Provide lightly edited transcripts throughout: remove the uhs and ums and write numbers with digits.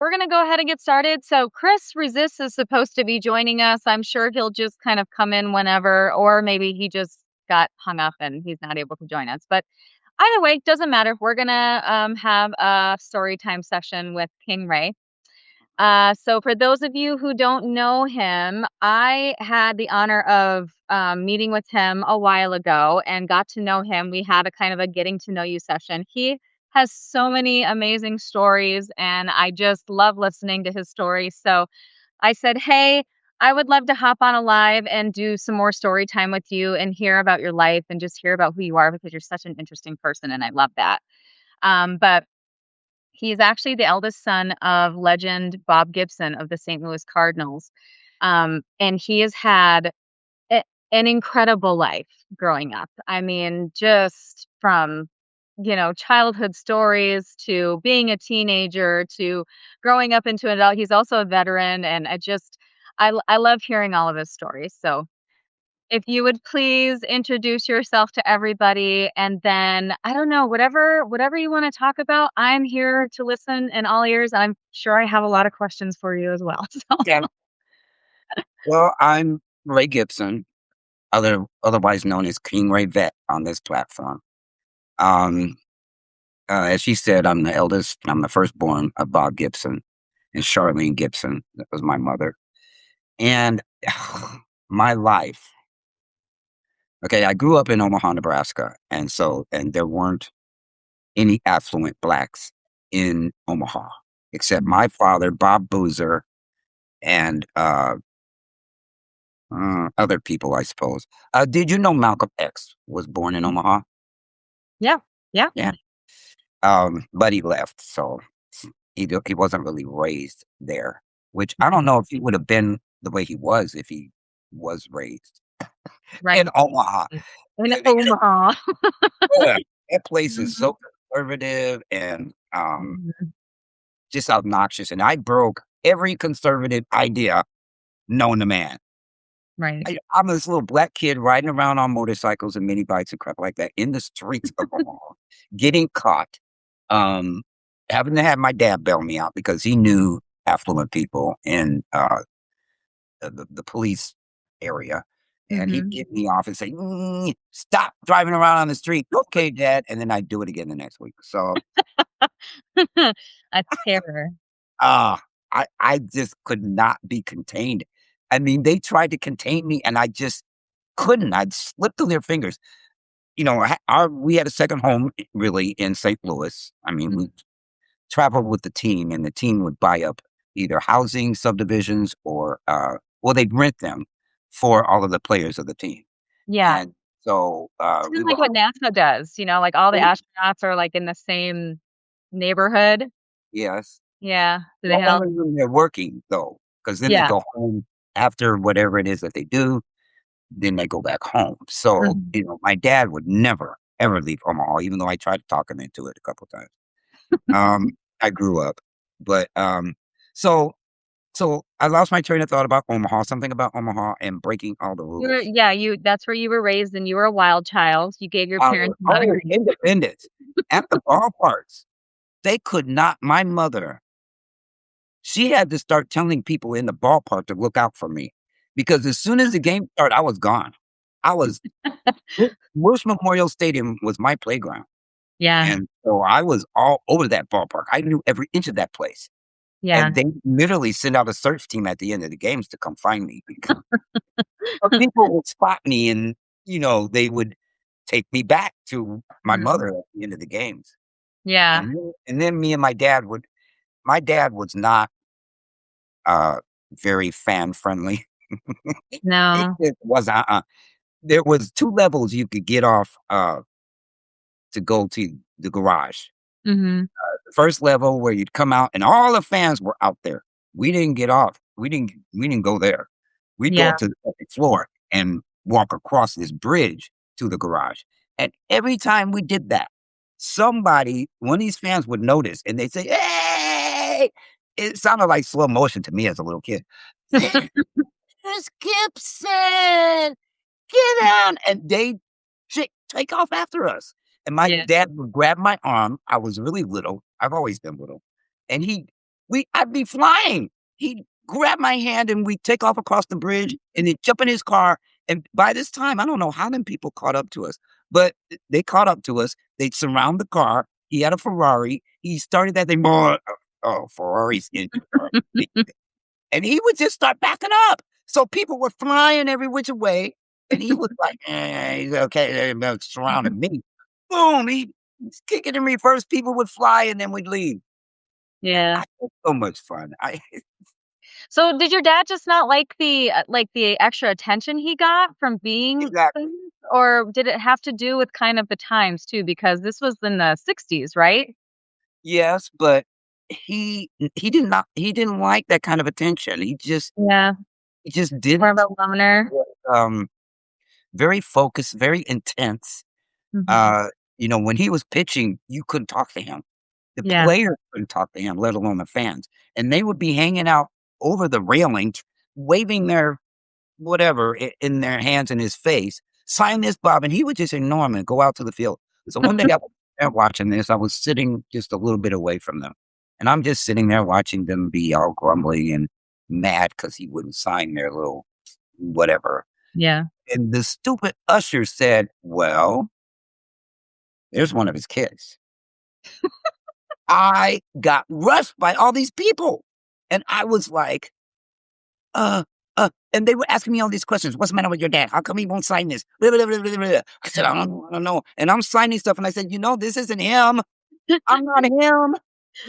We're going to go ahead and get started. So, Chris Resist is supposed to be joining us. I'm sure he'll just kind of come in whenever, or maybe he just got hung up and he's not able to join us. But either way, doesn't matter. We're going to have a story time session with King Ray. So, for those of you who don't know him, I had the honor of meeting with him a while ago and got to know him. We had a kind of a getting to know you session. He has so many amazing stories, and I just love listening to his stories. So, I said, hey, I would love to hop on a live and do some more story time with you and hear about your life and just hear about who you are because you're such an interesting person, and I love that. But he's actually the eldest son of legend Bob Gibson of the St. Louis Cardinals. And he has had an incredible life growing up. I mean, just from, childhood stories to being a teenager to growing up into an adult. He's also a veteran. And I love hearing all of his stories. So if you would please introduce yourself to everybody, and then, I don't know, whatever you wanna talk about, I'm here to listen and all ears. I'm sure I have a lot of questions for you as well, so Yeah. Well, I'm Ray Gibson, otherwise known as KingRayVet on this platform. Um, as she said, I'm the eldest. I'm the firstborn of Bob Gibson and Charlene Gibson. That was my mother. And my life. Okay, I grew up in Omaha, Nebraska, and there weren't any affluent blacks in Omaha except Mhm. my father, Bob Boozer, and other people, I suppose. Did you know Malcolm X was born in Omaha? Yeah, yeah. Yeah. But he left, so he wasn't really raised there, which I don't Mhm. know if he would have been the way he was if he was raised Right. in Omaha. In I mean, Omaha. yeah, that place is Mhm. so conservative and Mhm. just obnoxious, and I broke every conservative idea known to man. Right. I'm this little black kid riding around on motorcycles and mini bikes and crap like that in the streets of Omaha, getting caught, um, having to have my dad bail me out because he knew affluent people in the police area. And he'd Mhm. get me off and say, stop driving around on the street. Okay, dad. And then I'd do it again the next week. So A terror. uh, I just could not be contained. I mean, they tried to contain me and I just couldn't. I'd slip through their fingers. We had a second home really in St. Louis. I mean, Mhm. we traveled with the team, and the team would buy up either housing subdivisions or, they'd rent them for all of the players of the team. Yeah. And so It's we kinda were like what NASA does, like, all the all, astronauts are, like, in the same neighborhood. yes, Yeah. Do they well, have only when they're working though, because then they Yeah. go home after whatever it is that they do. Then they go back home. So Mhm. my dad would never ever leave Omaha, even though I tried to talk him into it a couple times. Um, I grew up, but, so so I lost my train of thought about Omaha, something about Omaha and breaking all the rules. You that's where you were raised and you were a wild child. You gave your parents a lot of grief. Independence. At the ballparks, they could not my mother, she had to start telling people in the ballpark to look out for me because as soon as the game started, I was gone. I was Bush Memorial Stadium was my playground, Yeah, and so I was all over that ballpark. I knew every inch of that place. yeah. And they literally send out a search team at the end of the games to come find me because but people would spot me and, they would take me back to my Mhm. mother at the end of the games. Yeah. And then me and my dad was not, uh, very fan friendly. It No. just was there was 2 levels you could get off, to go to the garage. Mhm. The first level where you'd come out and all the fans were out there. We didn't get off. We didn't go there. We'd go Yeah. up to the 2nd floor and walk across this bridge to the garage. And every time we did that, one of these fans would notice and they'd say, "Hey!" It sounded like slow motion to me as a little kid. "There's Gibson! Get down!" And they take off after us. And my Yeah. dad would grab my arm. I was really little. I've always been little. And he I'd be flying. He'd grab my hand and we'd take off across the bridge and then jump in his car. And by this time, I don't know how many people caught up to us, but they caught up to us. They'd surround the car. He had a Ferrari. He started that thing. Oh, Ferrari's in. And he would just start backing up. So people were flying every which way. And he was like, he's okay. They're surrounding me. Boom. He's kicking in reverse. People would fly and then we'd leave. I Yeah. had so much fun. So did your dad just not like the extra attention he got from being Exactly. famous, or did it have to do with kind of the times too? Because this was in the '60s, right? Yes, but he didn't like that kind of attention. Yeah, He just more of didn't. a loner. Um, very focused, very intense. Mhm. Uh, when he was pitching, you couldn't talk to him. The Yeah. players couldn't talk to him, let alone the fans. And they would be hanging out over the railing, waving their whatever in their hands in his face. Sign this, Bob, and he would just ignore him and go out to the field. So one day I was there watching this. I was sitting just a little bit away from them, and I'm just sitting there watching them be all grumbly and mad because he wouldn't sign their little whatever. Yeah. And the stupid usher said, "Well, there's one of his kids." I got rushed by all these people, and I was like, and they were asking me all these questions. "What's the matter with your dad? How come he won't sign this?" Blah, blah, blah, blah, blah. I said, I don't know." And I'm signing stuff, and I said, "This isn't him. I'm not him.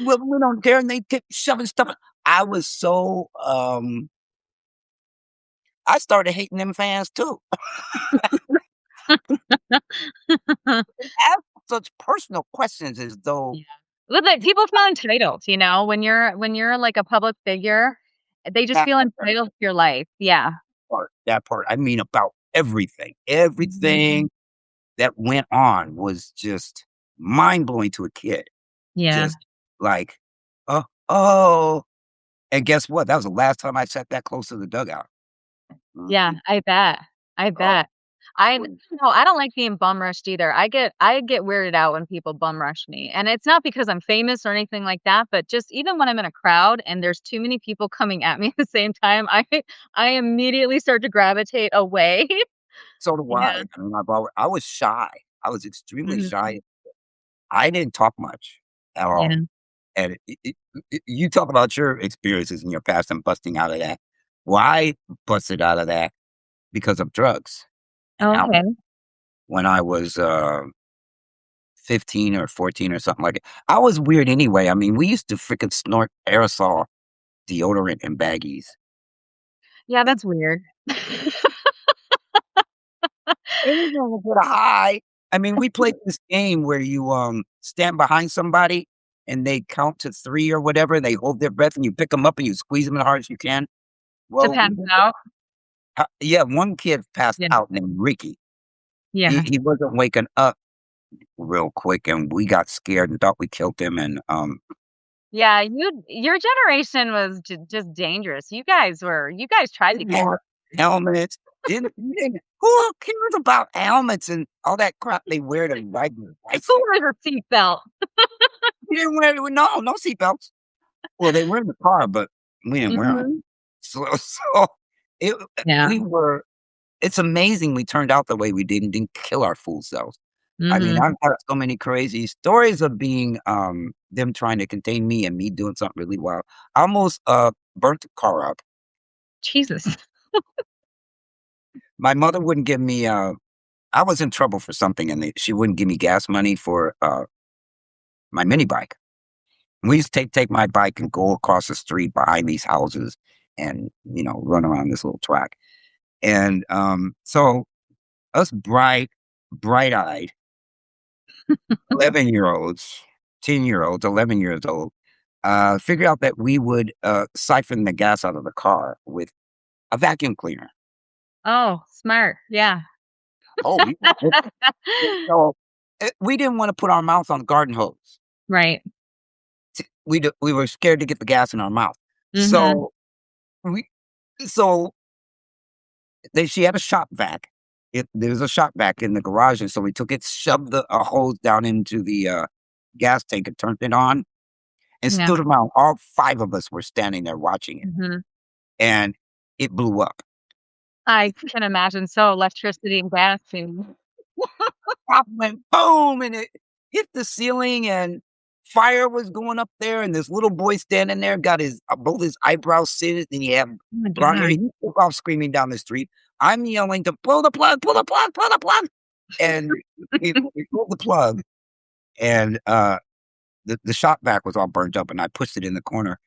We don't care." And they kept shoving stuff. I was so, I started hating them fans too. Ask such personal questions as though Yeah. Well, people feel entitled, when you're like a public figure, they just that feel entitled to your life. Yeah. that part, I mean, about everything. Mhm. Everything that went on was just mind blowing to a kid. Yeah. Just like, oh, and guess what? That was the last time I sat that close to the dugout. Yeah, Mhm. I bet. I Oh, bet. I wouldn't no, I don't like being bum rushed either. I get weirded out when people bum rush me, and it's not because I'm famous or anything like that, but just even when I'm in a crowd and there's too many people coming at me at the same time, I immediately start to gravitate away. so do Yeah. I. I mean, I was shy. I was extremely Mhm. shy. I didn't talk much at all. Yeah. And you talk about your experiences in your past and busting out of that. Well, I busted out of that because of drugs and Okay. alcohol when I was 15 or 14 or something like it. I was weird anyway. I mean, we used to freaking snort aerosol deodorant in baggies. Yeah, that's weird. Anything to get a high. I mean, we played this game where you, stand behind somebody and they count to 3 or whatever, and they hold their breath, and you pick them up and you squeeze them as hard as you can. To Well, pass out? yeah, one kid passed Yeah. out named Ricky. He Yeah. he wasn't waking up real quick, and we got scared and thought we killed him, and, Yeah, your generation was just dangerous. You guys tried to didn't kill. have helmets, didn't who cares about helmets and all that crap they wear to ride their Who bicycle? wears a seatbelt? We didn't wear no seatbelts. Well, they were in the car, but we didn't wear 'em. Mhm. So it Yeah. we were it's amazing we turned out the way we did and didn't kill our fool selves. I mean, Mhm. I've had so many crazy stories of being, them trying to contain me and me doing something really wild. I almost, burnt the car up. Jesus. My mother wouldn't give me, I was in trouble for something, and she wouldn't give me gas money for, my mini bike. We used to take my bike and go across the street behind these houses and, run around this little track. And, so us bright-eyed 11-year-olds, 10-year-olds, 11 years old, figured out that we would, siphon the gas out of the car with a vacuum cleaner. Oh, smart. Yeah. Oh, so, we didn't wanna put our mouth on the garden hose. Right. We were scared to get the gas in our mouth. Mhm. So, we so she had a shop vac. There was a shop vac in the garage, and so we took it, shoved a hose down into the, gas tank and turned it on, and Yeah. stood around. All 5 of us were standing there watching it, Mhm. and it blew up. I can imagine. So electricity and gas and Pop went boom, and it hit the ceiling, and fire was going up there, and this little boy standing there got his both his eyebrows singed, and he had oh my blonde hair. god. He took off screaming down the street. I'm yelling to pull the plug, pull the plug, pull the plug, and we pulled the plug, and, the shop vac was all burnt up, and I pushed it in the corner.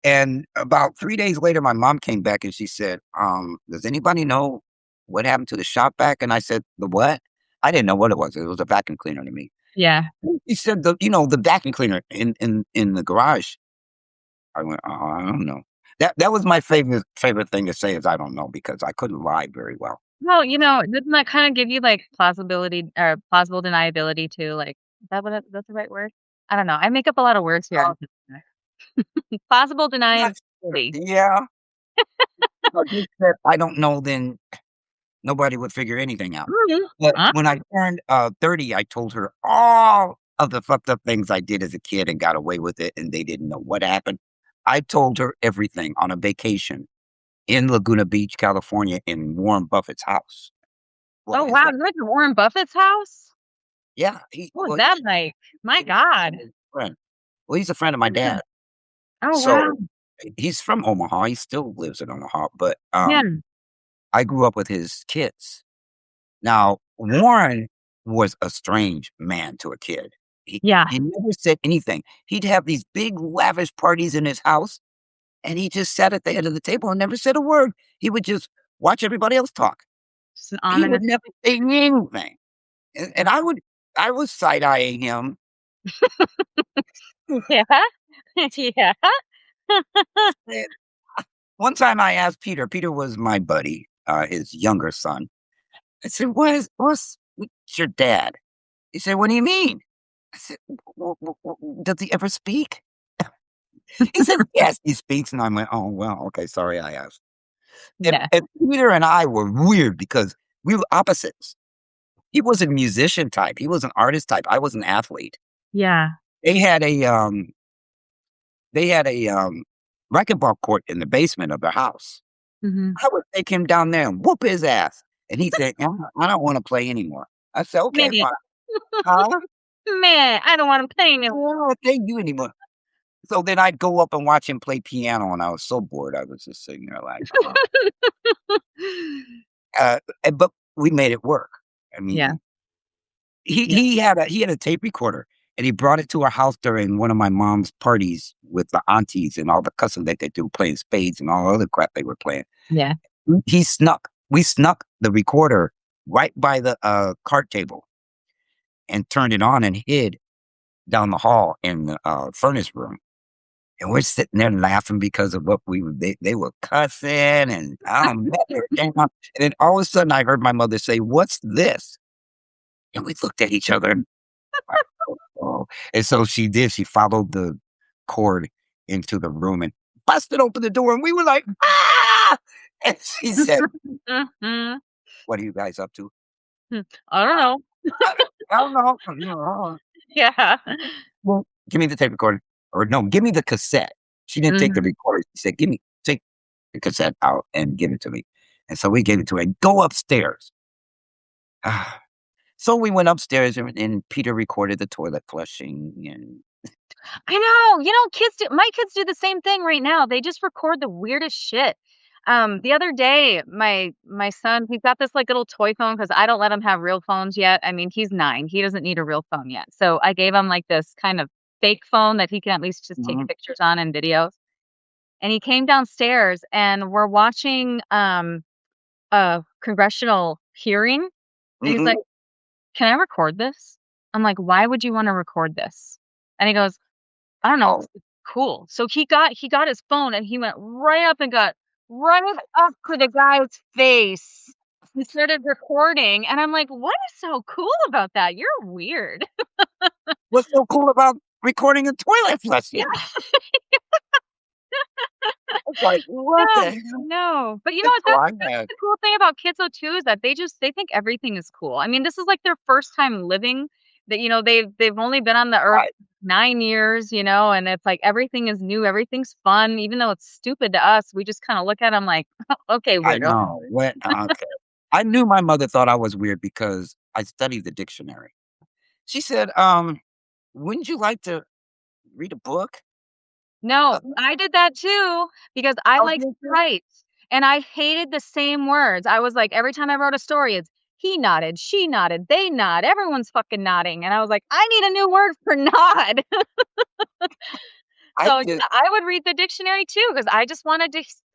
And about 3 days later, my mom came back and she said, "Does anybody know what happened to the shop vac?" And I said, "The what?" I didn't know what it was. It was a vacuum cleaner to me. Yeah. He said, the vacuum cleaner in the garage." I went, "Oh, I don't know." That was my favorite thing to say is, "I don't know," because I couldn't lie very well. Well, doesn't that kinda give you, like, plausibility or plausible deniability too, like, is that what that's the right word? I don't know. I make up a lot of words here. Uh, Plausible not sure. deniability. Yeah. If you said, "I don't know," then nobody would figure anything out. Mhm. But Huh? when I turned, 30, I told her all of the fucked up things I did as a kid and got away with it, and they didn't know what happened. I told her everything on a vacation in Laguna Beach, California, in Warren Buffett's house. Well, Oh, his wow, la you went to Warren Buffett's house? Yeah, What was that like? My he was god. his friend. Well, he's a friend of my Yeah. dad. Oh, wow. So, he's from Omaha, he still lives in Omaha, but, Yeah. I grew up with his kids. Now, Warren was a strange man to a kid. Yeah. He never said anything. He'd have these big lavish parties in his house, and he just sat at the head of the table and never said a word. He would just watch everybody else talk. Just an He would ominous. never say anything, and I was side-eyeing him. Yeah. Yeah. And one time I asked Peter was my buddy, his younger son. I said, what's your dad?" He said, "What do you mean?" I said, Does he ever speak?" He said, "Yes, he speaks." And I went, "Oh, well, okay, sorry I asked." Yeah. And Peter and I were weird because we were opposites. He was a musician type, he was an artist type, I was an athlete. Yeah. They had a, um they had a, racquetball court in the basement of their house. Mhm. I would take him down there and whoop his ass, and he'd say, I don't wanna play anymore." I said, "Okay, Man. fine." "Huh?" Man, I don't wanna play "I anymore. don't wanna play you anymore." So then I'd go up and watch him play piano, and I was so bored, I was just sitting there like, but we made it work. I Yeah. mean, Yeah. he had a tape recorder, and he brought it to our house during one of my mom's parties with the aunties and all the cussing that they do, playing spades and all other crap they were playing. Yeah. We snuck the recorder right by the, card table and turned it on and hid down the hall in the, furnace room. And we're sitting there laughing because of what they were cussing and I don't know. And then all of a sudden I heard my mother say, "What's this?" And we looked at each other and like, "Oh." And so she did. She followed the cord into the room and busted open the door, and we were like, "Ah!" And she said, Mhm. "What are you guys up to?" Hmm. I don't "Uh, know. I don't know." "No." Yeah. "Well, give me the tape recorder." Or, "No, give me the cassette." She didn't take the Mhm. recorder. She said, take the cassette out and give it to me." And so we gave it to her and go upstairs. Ah, so we went upstairs and Peter recorded the toilet flushing and I know, kids do my kids do the same thing right now, they just record the weirdest shit. The other day, my son, he's got this, like, little toy phone because I don't let him have real phones yet. I mean, he's 9, he doesn't need a real phone yet. So, I gave him, like, this kind of fake phone that he can at least just take mhm, pictures on and videos, and he came downstairs, and we're watching, a congressional hearing, and he's like, mhm. "Can I record this?" I'm like, "Why would you wanna record this?" And he goes, "I don't know, Oh, it's cool." So he got his phone and he went right up and got right up to the guy's face and started recording, and I'm like, "What is so cool about that? You're weird." what's so cool about recording a toilet Yeah. flushing? I was like, "What No, the hell?" no, but And so I that's had the cool thing about kids though too, is that they think everything is cool. I mean, this is like their first time living that, they've only been on the earth right. 9 years, and it's like everything is new, everything's fun, even though it's stupid to us, we just kinda look at them like, "Okay, I weirdo." know. What okay. I knew my mother thought I was weird because I studied the dictionary. She said, "Wouldn't you like to read a book?" No, I did that too because I "Oh, like did to you?" write, and I hated the same words. I was like, every time I wrote a story, it's he nodded, she nodded, they nod, everyone's fucking nodding, and I was like, "I need a new word for nod." I So, yeah, just I would read the dictionary too because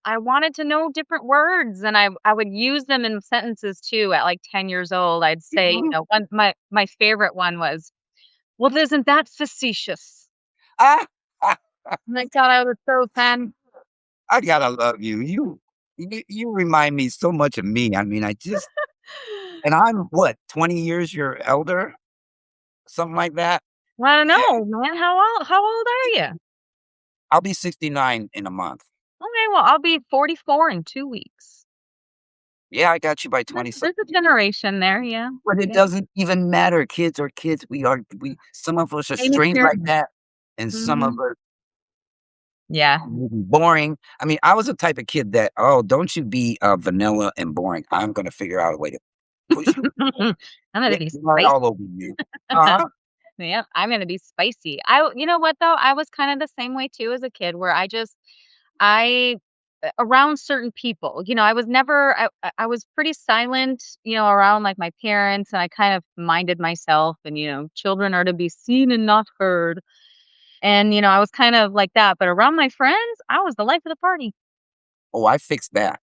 I wanted to know different words, and I would use them in sentences too at, like, 10 years old. I'd say, mhm. one my favorite one was, "Well, isn't that facetious?" Ah, ah, And I thought I was so fan. I gotta love you. You remind me so much of me. I mean, I just and I'm what, 20 years your elder? Something like that? I don't Yeah. know, man. How old are you? I'll be 69 in a month. Okay, well, I'll be 44 in 2 weeks. Yeah, I got you by There's a 20-something. generation there, yeah. But it Yeah. doesn't even matter. Kids are kids. We some of us are Same strange like experience. that, and some of Mhm. us Yeah. are really boring. I mean, I was the type of kid that, "Oh, don't you be, vanilla and boring. I'm gonna figure out a way to push you, I'm gonna get be blood spicy. all over you." Uh-huh. Yeah, I'm gonna be spicy. You know what though? I was kind of the same way too as a kid where I around certain people, I was never I was pretty silent, around like my parents and I kind of minded myself and children are to be seen and not heard. And I was kind of like that, but around my friends, I was the life of the party. Oh, I fixed that.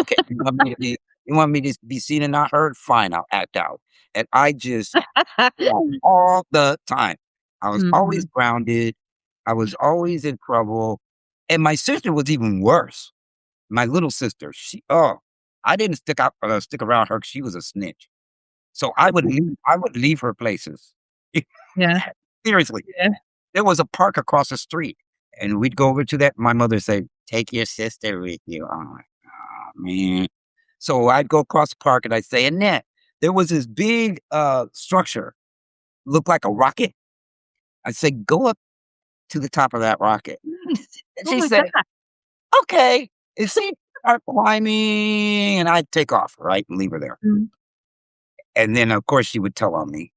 Okay, you want me to be seen and not heard? Fine, I'll act out. And I just yeah, all the time. I was always Mhm. grounded. I was always in trouble, and my sister was even worse. My little sister, I didn't stick around her 'cause she was a snitch. So I would leave her places. Yeah, Seriously. yeah. There was a park across the street, and we'd go over to that. My mother said, "Take your sister with you." I'm like, "Oh, man." So I'd go across the park and I'd say, "Annette, there was this big, structure, looked like a rocket." I'd say, "Go up to the top of that rocket." Nice. And Oh she'd my say, god. "Okay." And she'd start climbing, and I'd take off, right, and leave her there. Mm. And then, of course, she would tell on me.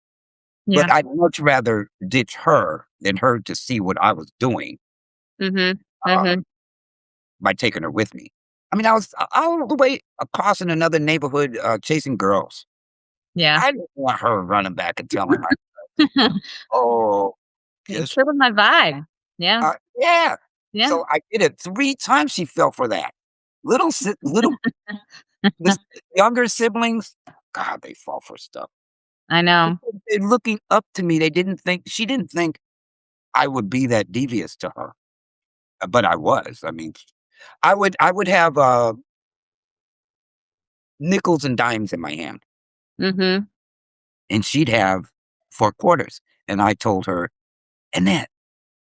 Yeah. But I'd much rather ditch her than her to see what I was doing, Mhm. um, Mhm. by taking her with me. I mean, I was all the way across in another neighborhood, chasing girls. Yeah. I didn't want her running back and telling my "Oh, You're just" tripping my vibe. Yeah. yeah. Yeah. So I did it 3 times she fell for that. Little the s younger siblings, God, they fall for stuff. I know. They're looking up to me, she didn't think I would be that devious to her, but I was. I mean, I would have, nickels and dimes in my hand, Mhm. and she'd have 4 quarters, and I told her, "Annette,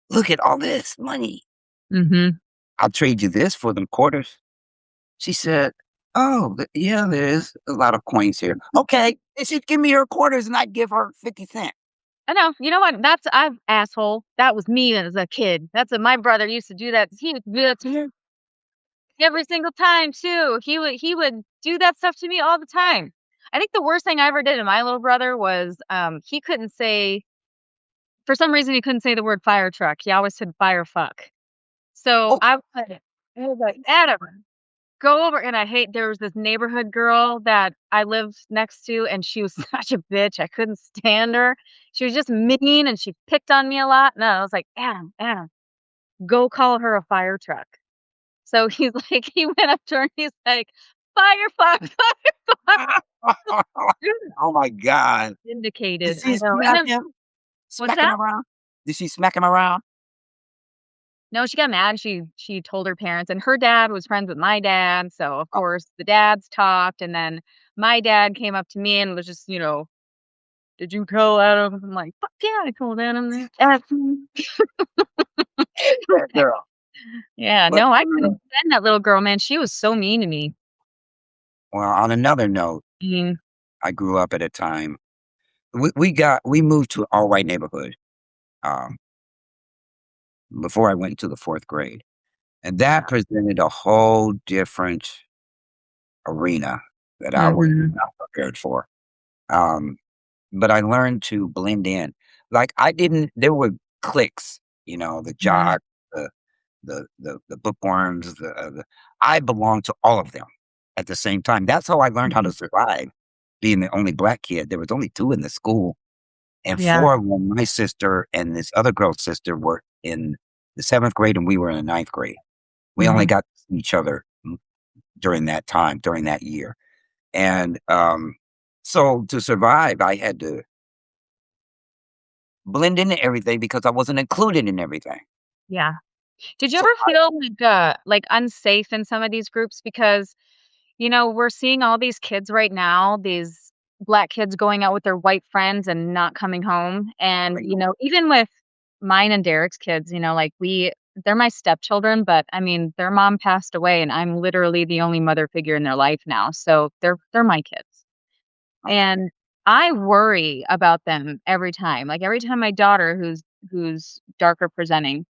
look at all this money. Mhm. I'll trade you this for them quarters." She said, "Oh, yeah, there is a lot of coins here." "Okay." And she'd give me her quarters, and I'd give her 50¢. I know. You know what? I'm asshole. That was me as a kid. That's what my brother used to do that. He would do that to me every single time too. He would do that stuff to me all the time. I think the worst thing I ever did to my little brother was he couldn't say for some reason he couldn't say the word fire truck. He always said fire fuck. So Oh, I was like, Adam, go over and there was this neighborhood girl that I lived next to, and she was such a bitch. I couldn't stand her. She was just mean and she picked on me a lot. And I was like, Adam, go call her a fire truck. So he's like, he went up to her and he's like, fire fuck, fire fuck. oh my god. Did Vindicated. I she know. And smack then him? what's Smack him that? around? Did she smack him around? No, she got mad. She told her parents, and her dad was friends with my dad. So of Oh, course the dads talked, and then my dad came up to me and was just, "Did you tell Adam?" I'm like, "Fuck yeah, I told Adam that." ain't that girl. Yeah, But, no, I couldn't stand that little girl, man. She was so mean to me. well, on another note, I mean, I grew up at a time we moved to an all-white neighborhood. before I went into the 4th grade, and that presented a whole different arena that I was Mhm. not prepared for. Um, but I learned to blend in. Like, I didn't there were cliques, the Yeah. jocks, the bookworms, the I belonged to all of them at the same time. That's how I learned how to Mhm. survive being the only black kid. There was only 2 in the school, and Yeah. 4 when my sister and this other girl's sister were in the 7th grade and we were in the 9th grade. We only Mhm. got to see each other during that time, during that year. And, so to survive, I had to blend into everything because I wasn't included in everything. Yeah. Did you So ever feel like unsafe in some of these groups? Because, we're seeing all these kids right now, these black kids going out with their white friends and not coming home. And, I even with mine and Derek's kids, they're my stepchildren, but I mean, their mom passed away and I'm literally the only mother figure in their life now. So they're my kids. okay. And I worry about them every time. Like every time my daughter who's darker presenting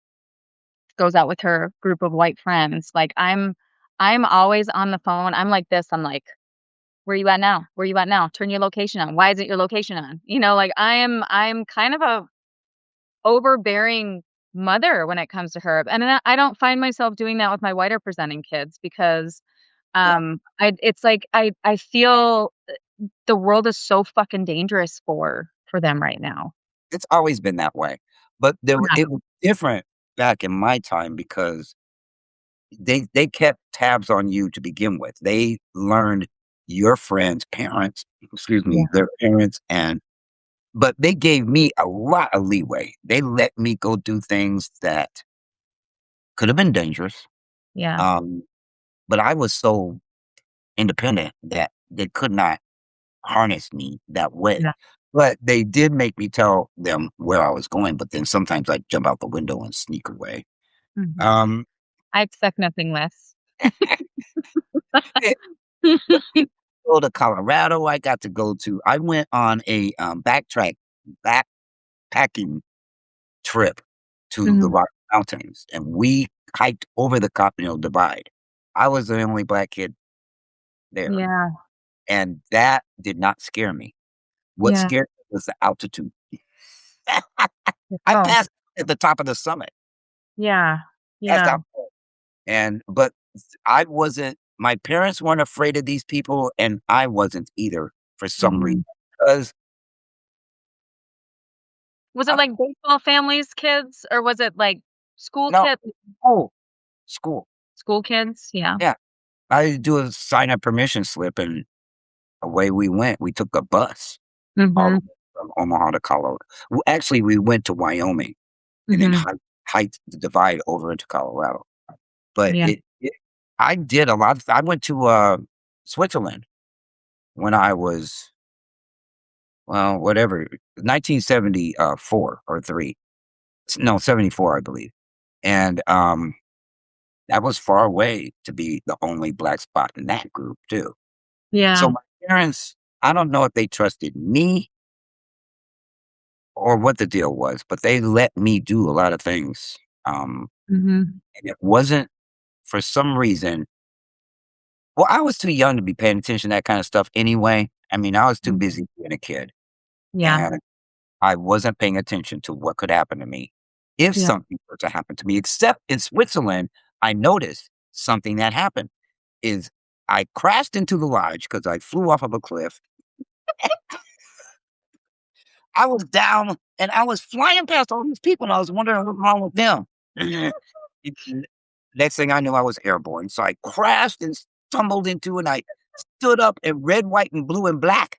goes out with her group of white friends, like, I'm always on the phone. I'm like this, I'm like, "Where you at now? Where you at now? Turn your location on. Why isn't your location on?" Like, I'm kind of a overbearing mother when it comes to her, and then I don't find myself doing that with my whiter presenting kids because, Yeah, I it's like I feel the world is so fucking dangerous for them right now. it's always been that way. But Yeah, it was different back in my time because they kept tabs on you to begin with. They learned your friends' parents, excuse me, yeah, their parents, but they gave me a lot of leeway. They let me go do things that could have been dangerous. yeah, Um, but I was so independent that they could not harness me that way. yeah, But they did make me tell them where I was going, but then sometimes I'd jump out the window and sneak away. mhm. Um, I expect nothing less. eh, but go to Colorado, I went on a, backpacking trip to the Mhm. Rocky Mountains, and we hiked over the Continental Divide. I was the only black kid there, Yeah, and that did not scare me. What yeah. scared me was the altitude. I Oh, passed at the top of the summit, yeah, passed yeah. out cold, but I wasn't my parents weren't afraid of these people, and I wasn't either for some reason, Mhm. 'cause Was it I like baseball families kids, or was it like school no, kids? oh, school. School kids? Yeah. Yeah, I do a sign a permission slip, and away we went. We took a bus all the Mhm, way from Omaha to Colorado. Well, actually, we went to Wyoming and then mhm. hiked the divide over into Colorado. But Yeah, it I did a lot of I went to, Switzerland when I was, well, whatever, 1974 or 3. No, 74, I believe. And, that was far away to be the only black spot in that group too. So yeah. my parents, I don't know if they trusted me or what the deal was, but they let me do a lot of things, Mhm, and it wasn't for some reason. Well, I was too young to be paying attention to that kinda stuff anyway. I mean, I was too mhm. busy being a kid, Yeah, and I wasn't paying attention to what could happen to me if yeah. something were to happen to me, except in Switzerland, I noticed something that happened is I crashed into the lodge because I flew off of a cliff. I was down, and I was flying past all these people, and I was wondering what's wrong with them. It next thing I knew, I was airborne, so I crashed and stumbled into and I stood up in red, white, and blue, and black.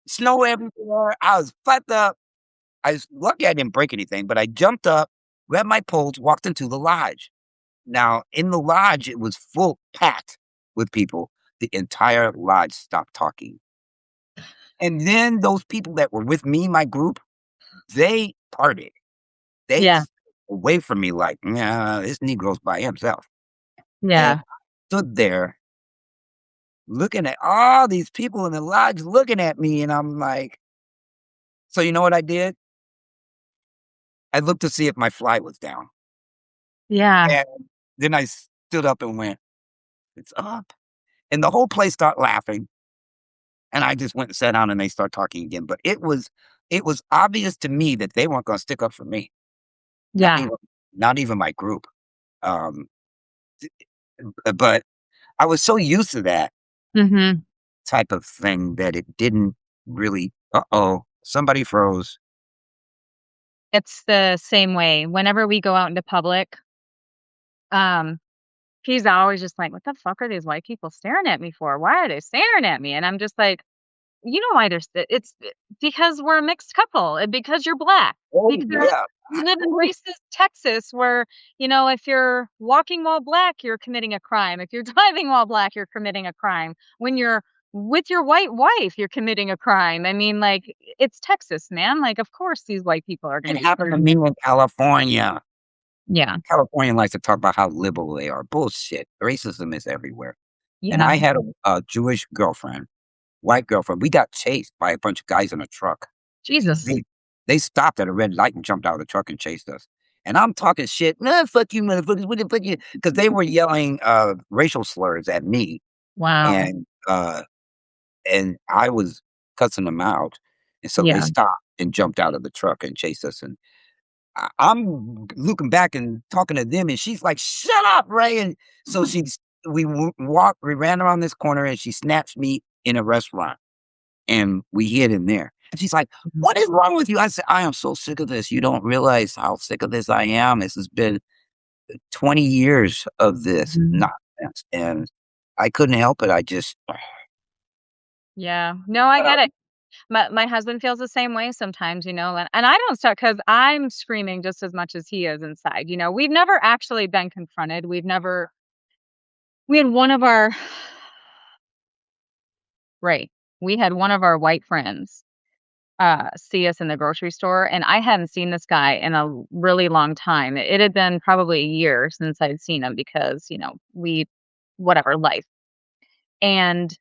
Snow everywhere. I was fucked up. I was lucky I didn't break anything, but I jumped up, grabbed my poles, walked into the lodge. Now, in the lodge, it was full packed with people. The entire lodge stopped talking. And then those people that were with me, my group, they parted. They Yeah, away from me like, "Nah, this Negro's by himself." And yeah. I stood there looking at all these people in the lodge looking at me, and I'm like, so you know what I did? I looked to see if my fly was down, Yeah. and then I stood up and went, "It's up," and the whole place started laughing, and I just went and sat down, and they start talking again, but it was obvious to me that they weren't gonna stick up for me, not Yeah. even not even my group, um, but I was so used to that Mhm. type of thing that it didn't really uh-oh, somebody froze. It's the same way. Whenever we go out into public, um, he's always just like, "What the fuck are these white people staring at me for? Why are they staring at me?" And I'm just like, "You know why there's because we're a mixed couple and because you're black. Oh, Because yeah. we live in racist Texas where, if you're walking while black, you're committing a crime. If you're driving while black, you're committing a crime. When you're with your white wife, you're committing a crime. I mean, like, it's Texas, man. Like, of course these white people are It gonna be happened to me staring. in California. Yeah. California likes to talk about how liberal they are. Bullshit. Racism is everywhere. And Yeah. I had a Jewish girlfriend, white girlfriend. We got chased by a bunch of guys in a truck. Jesus. They they stopped at a red light and jumped out of the truck and chased us. And I'm talking shit. Nah, fuck you, motherfuckers. What the fuck you? Because they were yelling racial slurs at me, Wow. and and I was cussing them out. And so they Yeah. stopped and jumped out of the truck and chased us. And I'm looking back and talking to them, and she's like, "Shut up, Ray!" And so we ran around this corner, and she snatched me in a restaurant, and we hid in there. And she's like, Mhm. "What is wrong with you?" I said, "I am so sick of this. You don't realize how sick of this I am. This has been 20 years of this Mhm. nonsense, and I couldn't help it. I just." Yeah. No, I get it. My husband feels the same way sometimes, and I don't start because 'cause I'm screaming just as much as he is inside, We've never actually been confronted. We had one of our right. We had one of our white friends, see us in the grocery store, and I hadn't seen this guy in a really long time. It had been probably a year since I'd seen him because, we whatever, life. And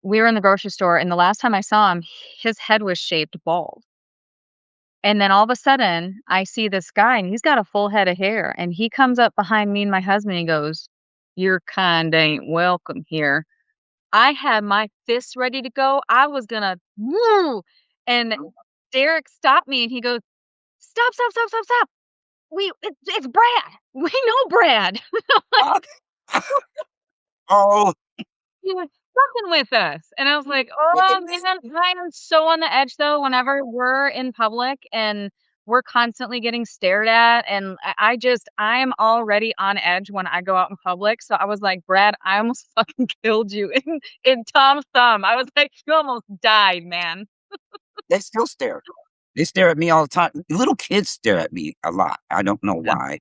we were in the grocery store, and the last time I saw him, his head was shaped bald. And then all of a sudden, I see this guy, and he's got a full head of hair, and he comes up behind me and my husband, and he goes, "Your kind ain't welcome here." I had my fists ready to go. I was gonna woo, and Derek stopped me, and he goes, "Stop, stop, stop, stop, stop. It's Brad. We know Brad." Oh, He was fucking with us, and I was like, "Oh, man." I am so on the edge, though, whenever we're in public and we're constantly getting stared at, and I am already on edge when I go out in public, so I was like, "Brad, I almost fucking killed you in Tom's thumb." I was like, "You almost died, man." they still stare. They stare at me all the time. Little kids stare at me a lot. I don't know Yeah.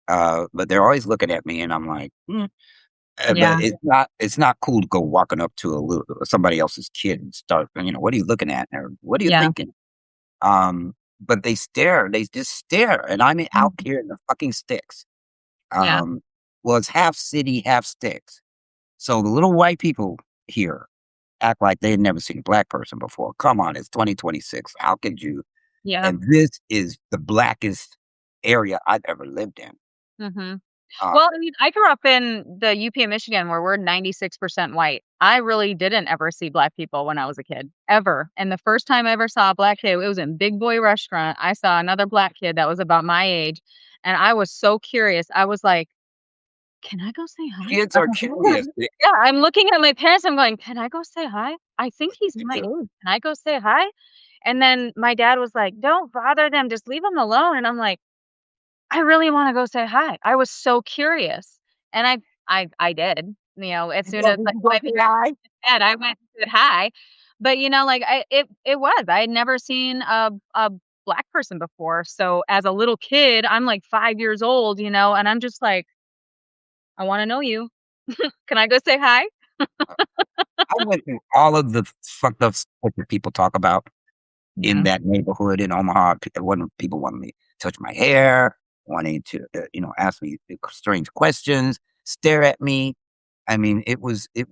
why, but they're always looking at me, and I'm like, but Yeah. it's not cool to go walking up to somebody else's kid and start, "What are you looking at?" Or, "What are you Yeah. thinking?" But they stare. They just stare, and I'm out Mhm. here in the fucking sticks. Yeah. Um, well, it's half city, half sticks. So the little white people here act like they had never seen a black person before. Come on, it's 2026. How could you? Yeah. And this is the blackest area I've ever lived in. Mhm. Uh, Well, I mean, I grew up in the UP of Michigan where we're 96% white. I really didn't ever see black people when I was a kid, ever. And the first time I ever saw a black kid, it was in Big Boy Restaurant. I saw another black kid that was about my age, and I was so curious. I was like, "Can I go say hi?" Kids are curious. Yeah, I'm looking at my parents, I'm going, "Can I go say hi? I think he's my age. Can I go say hi?" And then my dad was like, "Don't bother them, just leave them alone." And I'm like, I really wanna go say hi. I was so curious, and I did, as soon as, Did like, you go my say parents hi? said, I went and said hi, but, like, it was, I had never seen a black person before, so as a little kid, I'm, like, 5 years old, and I'm just like, "I wanna know you. Can I go say hi?" I went through all of the fucked up stuff that people talk about in Yeah, that neighborhood in Omaha. People wanted me to touch my hair, wanting to, ask me strange questions, stare at me. I mean, it was yeah,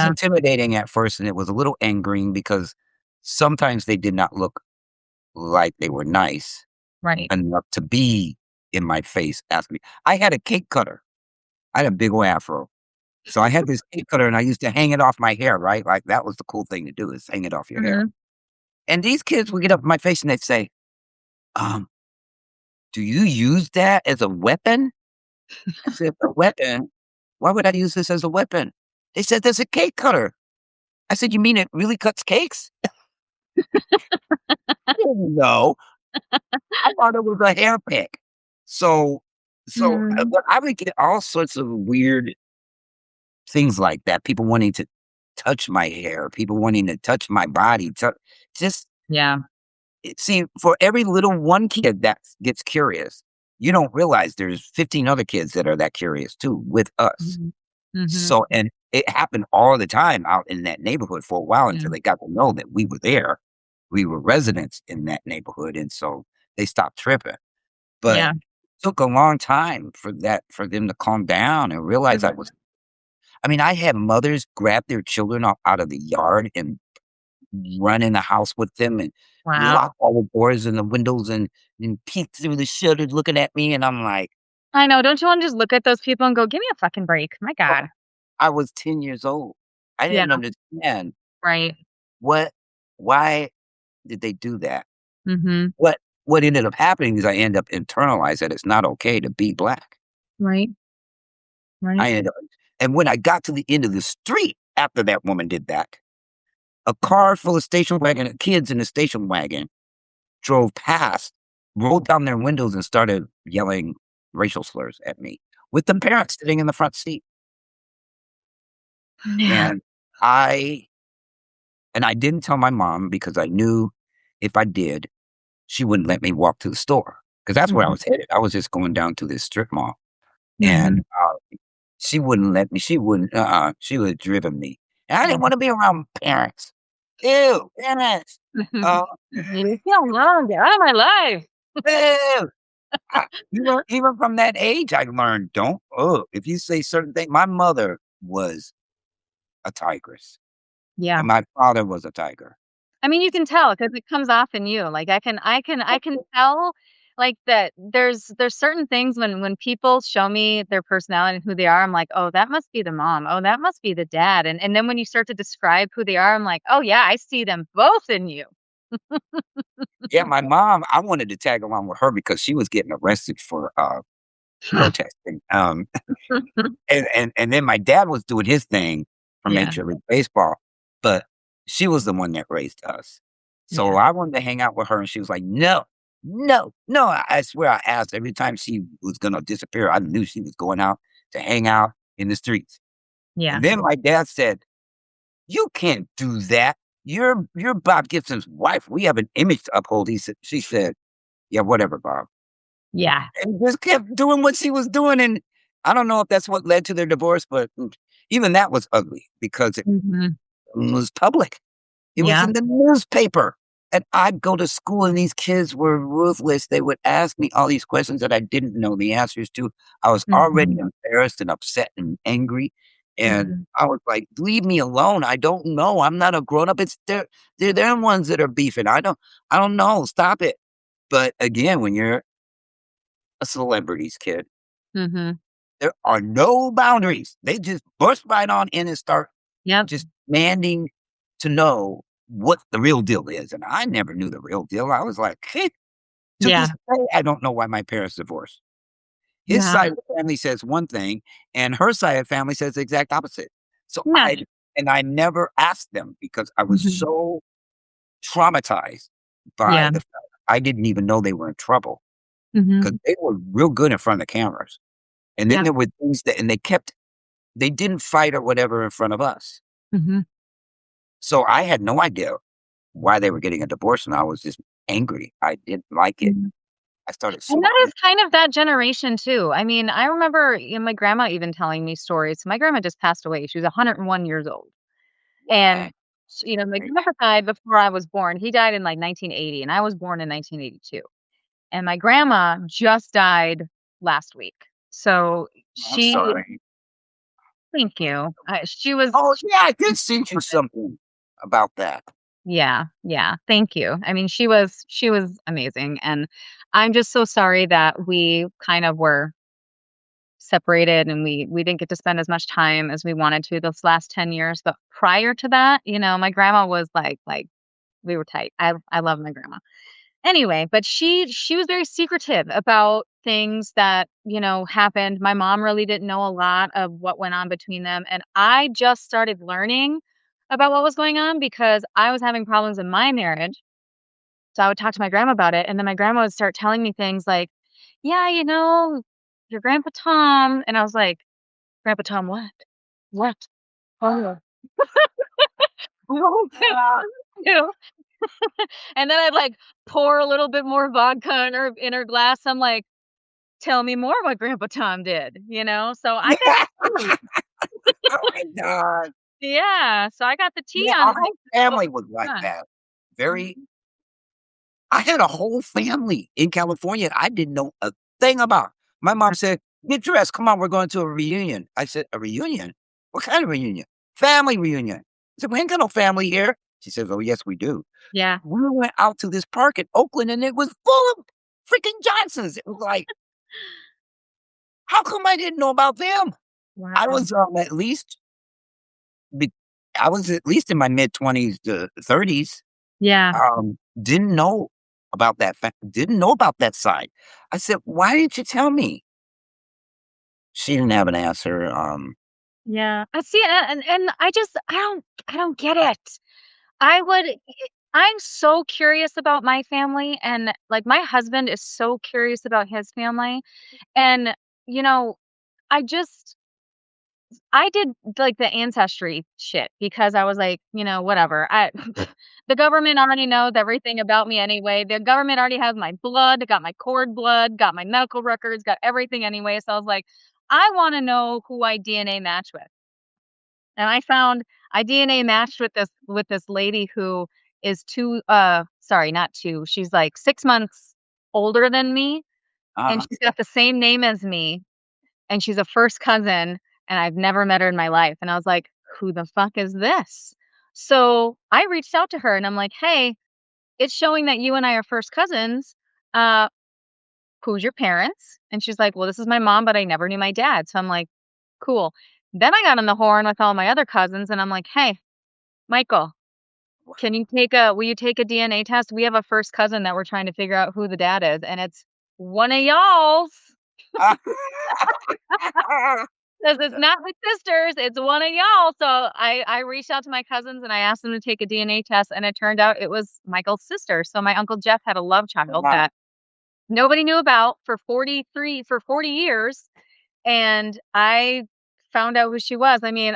intimidating at first, and it was a little angering because sometimes they did not look like they were nice Right. enough to be in my face asking me. I had a cake cutter. I had a big ol' afro. So I had this cake cutter and I used to hang it off my hair, right? Like that was the cool thing to do is hang it off your hair. Mhm. And these kids would get up in my face and they'd say, um, "Do you use that as a weapon?" I said, "A weapon? Why would I use this as a weapon?" They said, "There's a cake cutter." I said, "You mean it really cuts cakes?" I didn't know. I thought it was a hair pick. So Mhm. but I would get all sorts of weird things like that, people wanting to touch my hair, people wanting to touch my body, just Yeah. it see, for every little one kid that gets curious, you don't realize there's 15 other kids that are that curious too with us. Mhm. Mhm. So and it happened all the time out in that neighborhood for a while Yeah. until they got to know that we were there. We were residents in that neighborhood, and so they stopped tripping. But Yeah. took a long time for them to calm down and realize Mhm. I mean, I had mothers grab their children out of the yard and run in the house with them and Wow. lock all the doors and the windows and peek through the shutters looking at me, and I'm like, I know, don't you wanna just look at those people and go, "Give me a fucking break." My "Oh." god. I was 10 years old. I Yeah, didn't understand right. what why did they do that? Mhm. What what ended up happening is I end up internalized that it's not okay to be black. Right, right. I ended up and when I got to the end of the street after that woman did that, a car full of station wagon kids in a station wagon drove past, rolled down their windows, and started yelling racial slurs at me with the parents sitting in the front seat. Yeah. And I I didn't tell my mom because I knew if I did, she wouldn't let me walk to the store because that's where I Mhm. was headed. I was just going down to this strip mall, and, Mhm. she wouldn't let me. She wouldn't she would have driven me, and I didn't Mhm. wanna be around parents. Ew, parents. Uh, Leave me alone, get out of my life. ew. Even from that age, I learned, don't if you say certain things my mother was a tigress, Yeah. and my father was a tiger. I mean, you can tell because it comes off in you. Like, I can tell, like, that there's certain things when people show me their personality and who they are, I'm like, "Oh, that must be the mom. Oh, that must be the dad." And then when you start to describe who they are, I'm like, "Oh, yeah, I see them both in you." Yeah, my mom, I wanted to tag along with her because she was getting arrested for, protesting, and then my dad was doing his thing for Yeah, Major League Baseball, but she was the one that raised us. So yeah, I wanted to hang out with her, and she was like, "No, no, no." I swear I asked every time she was gonna disappear, I knew she was going out to hang out in the streets. yeah, And then my dad said, "You can't do that. You're Bob Gibson's wife. We have an image to uphold." She said, "Yeah, whatever, Bob." yeah. And just kept doing what she was doing, and I don't know if that's what led to their divorce, but, even that was ugly because it Mhm. was public. It was Yeah, in the newspaper, and I'd go to school, and these kids were ruthless. They would ask me all these questions that I didn't know the answers to. I was already mhm, embarrassed and upset and angry, and mhm, I was like, "Leave me alone. I don't know. I'm not a grown up. It's they're the ones that are beefing. I don't know. Stop it." But again, when you're a celebrity's kid, mhm. there are no boundaries. They just burst right on in and start Yep, just demanding to know what the real deal is, and I never knew the real deal. I was like, "Hey," to this yeah, day, I don't know why my parents divorced. His yeah. side of the family says one thing, and her side of the family says the exact opposite. So Nice. I never asked them because I was Mhm. so traumatized by Yeah, the fact I didn't even know they were in trouble because mhm, they were real good in front of the cameras. And then yeah, there were things that and they didn't fight or whatever in front of us. mhm, So I had no idea why they were getting a divorce, and I was just angry. I didn't like it. mhm. I started And that smoking. is kind of that generation too. I mean, I remember, my grandma even telling me stories. My grandma just passed away. She was 101 years old. And, What? my Right? grandpa died before I was born. He died in, like, 1980, and I was born in 1982. And my grandma just died last week. So I'm she sorry. thank you. She was Oh, yeah, I did send you something about that. Yeah, yeah, thank you. I mean, she was amazing, and I'm just so sorry that we kind of were separated and we didn't get to spend as much time as we wanted to those last 10 years, but prior to that, my grandma was like we were tight. I love my grandma. Anyway, but she was very secretive about things that, happened. My mom really didn't know a lot of what went on between them, and I just started learning about what was going on because I was having problems in my marriage. So I would talk to my grandma about it, and then my grandma would start telling me things like, "Yeah, your grandpa Tom," and I was like, "Grandpa Tom what? What? Oh, Ah. no." And then I'd, like, pour a little bit more vodka in her glass. I'm like, "Tell me more what Grandpa Tom did," you know? So I got the tea. Oh my god. Yeah, so I got the tea Yeah, on, our like, whole what family was was going like on. that. Very Mhm. I had a whole family in California I didn't know a thing about. My mom said, "Get dressed, come on, we're going to a reunion." I said, "A reunion? What kind of reunion?" "Family reunion." I said, "We ain't got no family here." She says, "Oh, yes, we do." Yeah. We went out to this park in Oakland, and it was full of freaking Johnsons. It was like, how come I didn't know about them? I Wow. was, at least be I was at least in my mid-20s to 30s. Yeah. Didn't know about didn't know about that side. I said, "Why didn't you tell me?" She didn't have an answer. Yeah. I see, and I don't get it. I would I'm so curious about my family, and, like, my husband is so curious about his family, and, you know, I just I did, like, the ancestry shit because I was like, whatever. The government already knows everything about me anyway. The government already has my blood, got my cord blood, got my medical records, got everything anyway. So I was like, I want to know who I DNA match with. And I DNA matched with this lady who is sorry, not 2. She's like 6 months older than me, and uh, she's got the same name as me, and she's a first cousin, and I've never met her in my life, and I was like, "Who the fuck is this?" So, I reached out to her and I'm like, "Hey, it's showing that you and I are first cousins. Uh, who's your parents?" And she's like, "Well, this is my mom, but I never knew my dad." So I'm like, "Cool." Then I got on the horn with all my other cousins and I'm like, "Hey, Michael, will you take a DNA test? We have a first cousin that we're trying to figure out who the dad is, and it's one of y'all's." uh, 'Cause it's not my sisters, it's one of y'all, so I reached out to my cousins and I asked them to take a DNA test, and it turned out it was Michael's sister, so my Uncle Jeff had a love child wow. that nobody knew about for 40 years, and I found out who she was. I mean,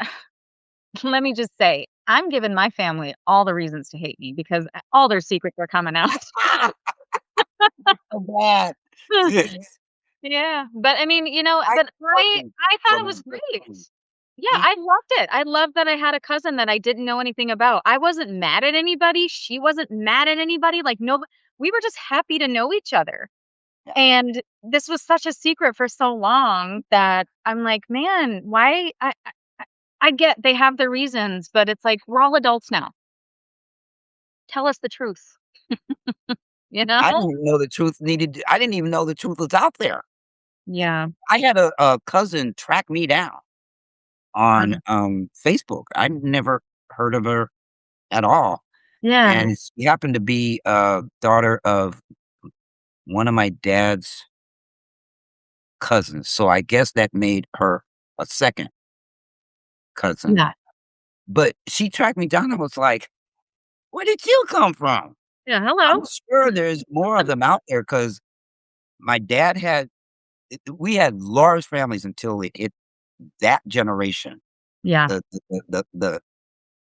let me just say, I'm giving my family all the reasons to hate me because all their secrets are coming out. So bad. Yeah, but I mean, I but I cousin I thought it was from great. Brooklyn. Yeah, Mm, I loved it. I loved that I had a cousin that I didn't know anything about. I wasn't mad at anybody. She wasn't mad at anybody. Like, no, we were just happy to know each other. yeah. And this was such a secret for so long that I'm like, man, why? I get they have their reasons, but it's like we're all adults now. Tell us the truth, you know? I didn't even know the truth I didn't even know the truth was out there. Yeah. I had a cousin track me down on, Uh, Facebook. I never heard of her at all, yeah. and she happened to be a daughter of one of my dad's cousins, so I guess that made her a second cousin, Yeah. but she tracked me down. I was like, "Where did you come from?" Yeah. I'm Hello. sure there's more of them out there because my dad had we had large families until it hit that generation. Yeah. The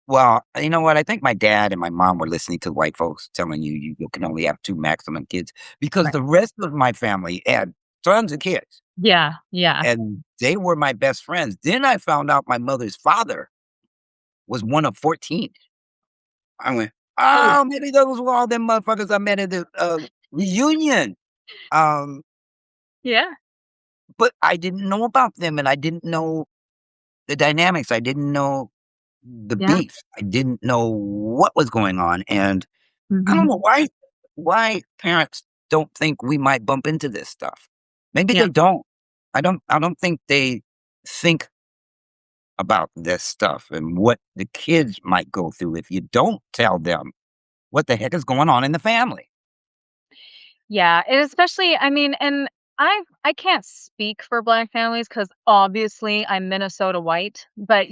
well, you know what? I think my dad and my mom were listening to white folks telling you can only have 2 maximum kids because Right. the rest of my family had tons of kids, Yeah. Yeah. and they were my best friends. Then I found out my mother's father was one of 14. I went, Ooh. "Oh, maybe those were all them motherfuckers I met at the, reunion." Um, Yeah. but I didn't know about them, and I didn't know the dynamics. I didn't know the Yeah. beef. I didn't know what was going on, and I don't Mhm. know why parents don't think we might bump into this stuff. Maybe Yeah. they don't. I don't think they think about this stuff and what the kids might go through if you don't tell them what the heck is going on in the family. Yeah, and especially I mean, and I can't speak for Black families because obviously I'm Minnesota white, but,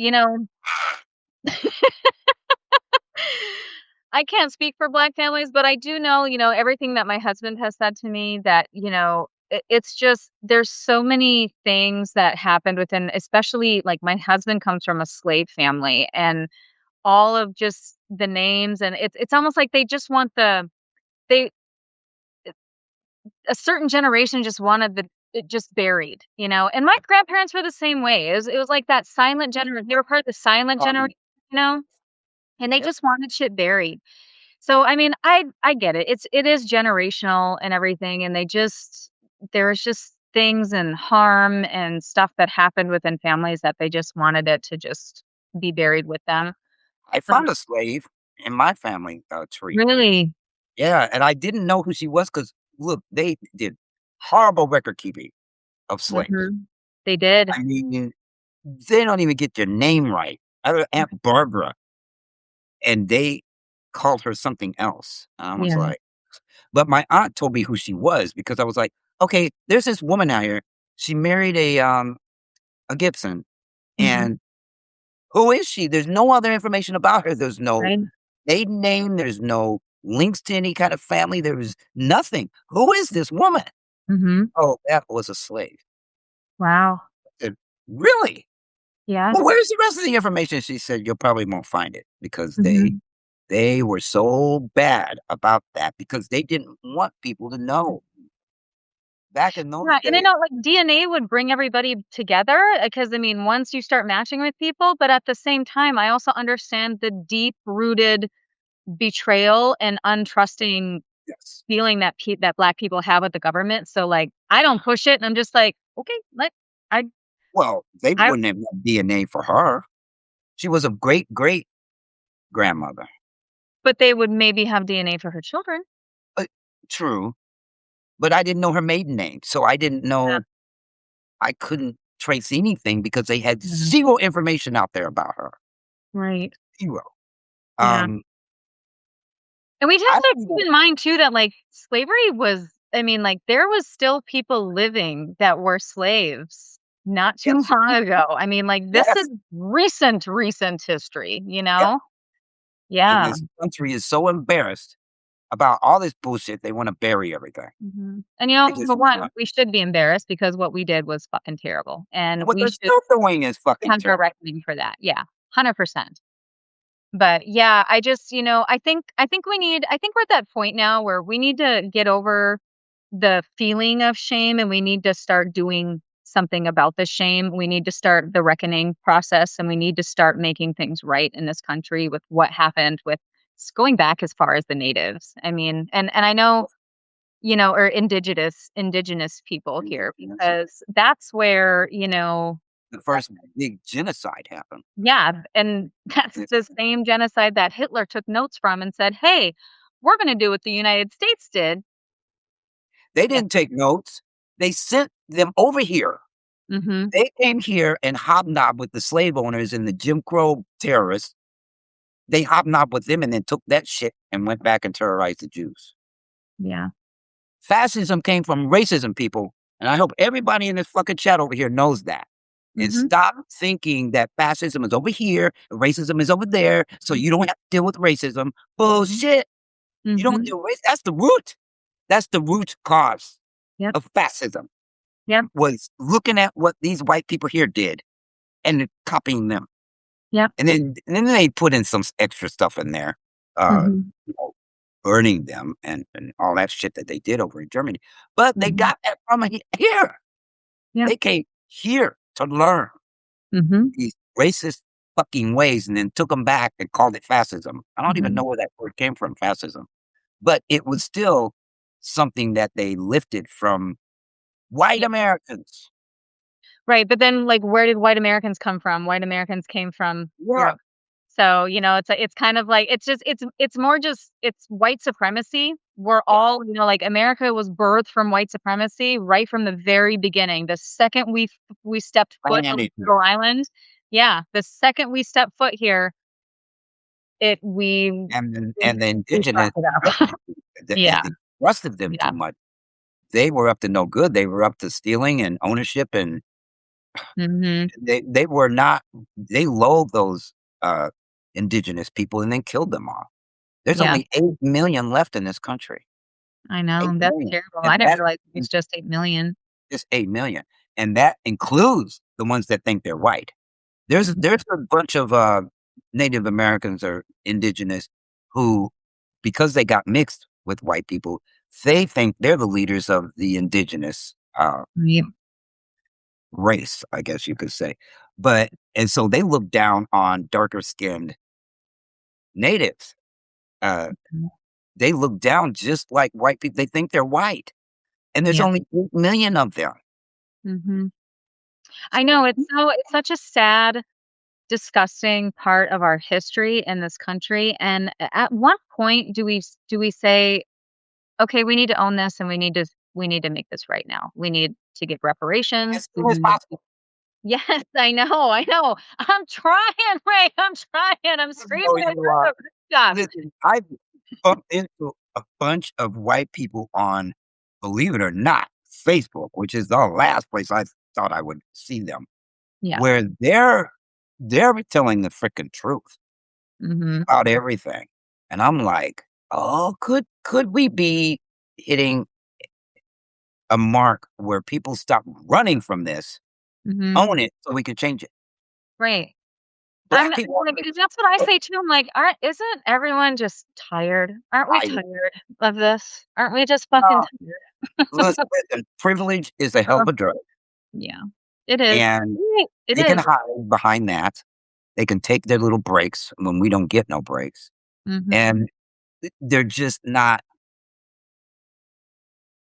I can't speak for Black families, but I do know, everything that my husband has said to me that, it's just there's so many things that happened within especially, like, my husband comes from a slave family, and all of just the names, and it's almost like they just want they a certain generation just wanted it just buried, and my grandparents were the same way. It was like that silent generation. They were part of the silent Um, generation, you know, and they yep. just wanted shit buried. So, I mean, I get it. It is generational and everything, and there's just things and harm and stuff that happened within families that they just wanted it to just be buried with them. I But found a slave in my family tree. really, Yeah, and I didn't know who she was because look, they did horrible record keeping of slaves. mhm, they did. I mean, they don't even get their name right. I have Aunt Barbara, and they called her something else. I was Yeah. like, but my aunt told me who she was because I was like, okay, there's this woman out here. She married a Gibson, Mhm. and who is she? There's no other information about her. There's no Right? maiden name. There's no links to any kind of family. There was nothing. Who is this woman? Mhm. Oh, that was a slave. Wow. Said, really? Yeah. Well, where's the rest of the information? She said, you probably won't find it because Mhm. they were so bad about that because they didn't want people to know back in those Yeah, and I days. know, like, DNA would bring everybody together, because I mean, once you start matching with people, but at the same time, I also understand the deep-rooted betrayal and untrusting Yes. feeling that Black people have with the government, so, like, I don't push it, and I'm just like, "Okay, I Well, they I." wouldn't have had DNA for her. She was a great great grandmother. But they would maybe have DNA for her children. Uh, true, but I didn't know her maiden name, so I didn't Yeah. know I couldn't trace anything because they had Yeah. 0 information out there about her. Right. 0. Yeah. Um, And we'd have I to don't keep know. in mind too that, like, slavery was I mean, like, there was still people living that were slaves not too Yes, long ago. I mean, like, this is yes, recent history, you yep, know? and Yeah. this country is so embarrassed about all this bullshit, they wanna bury everything. Mhm. And, They just for one, want we should be embarrassed because what we did was fucking terrible, and and what we they're should still doing is fucking have a terrible. reckoning for that. Yeah, 100%. But yeah, I just, I think we're at that point now where we need to get over the feeling of shame and we need to start doing something about the shame. We need to start the reckoning process and we need to start making things right in this country with what happened with going back as far as the natives. I mean, and I know, or indigenous people here Indigenous. because that's where, The first big genocide happened. yeah, and that's It's the same genocide that Hitler took notes from and said, "Hey, we're gonna do what the United States did." they Yeah. didn't take notes. They sent them over here. Mhm. They came here and hobnobbed with the slave owners and the Jim Crow terrorists. They hobnobbed with them and then took that shit and went back and terrorized the Jews. Yeah. Fascism came from racism, people, and I hope everybody in this fucking chat over here knows that. And Mhm. stop thinking that fascism is over here, and racism is over there, so Mhm. you don't have to deal with racism. Bullshit. You don't Mhm. deal with that's the root. That's the root cause Yep. of fascism, Yep. was looking at what these white people here did and then copying them. Yep. And then they put in some extra stuff in there, Mhm. you know, burning them and all that shit that they did over in Germany. But they Mhm. got that from here. Yep. They came here to learn Mhm. these racist fucking ways and then took them back and called it fascism. I don't even know Mhm. where that word came from, fascism. But it was still something that they lifted from white Yeah. Americans. Right, but then, like, where did white Americans come from? White Americans came from Yeah, Europe. So, it's kind of like it's more just it's white supremacy. We're Yeah. all, like America was birthed from white supremacy right from the very beginning. The second we stepped foot on Planet here. Rhode Island, yeah, the second we stepped foot here, it And the we indigenous fucked it up. Yeah, they trusted them yeah, too much. They were up to no good. They were up to stealing and ownership, and mhm, they were not they loathed those, uh, indigenous people and then killed them all. There's yeah, only 8,000,000 left in this country. I know, that's 8,000,000, terrible. I and didn't that realize it was in just 8,000,000. just 8,000,000, and that includes the ones that think they're white. Mhm, There's a bunch of, Native Americans or indigenous who, because they got mixed with white people, they think they're the leaders of the indigenous, yep, race, I guess you could say. But and so they look down on darker skinned natives. Uh, mhm, they look down just like white people. They think they're white, and there's yeah, only 8,000,000 of them. mhm. I know, it's such a sad, disgusting part of our history in this country, and at what point do we say, "Okay, we need to own this, and we need to make this right now. We need to give As reparations. We soon as need to." possible. Yes, I know. I'm trying, Ray, I'm trying, I'm I screaming know at you the are. rooftop. Listen, I've bumped into a bunch of white people on, believe it or not, Facebook, which is the last place I thought I would see them, Yeah, where they're telling the freaking truth mhm, about everything. And I'm like, "Oh, could we be hitting a mark where people stop running from this, mhm, own it so we can change it?" right. Black people Because that's what I say too, I'm like, "Aren't isn't everyone just tired? Aren't we are tired. tired of this? Aren't we just fucking Uh, tired?" listen, privilege is a hell Uh, of a drug, yeah, it is. and Right, it they can is. hide behind that. They can take their little breaks when we don't get no breaks, Mhm, and they're just not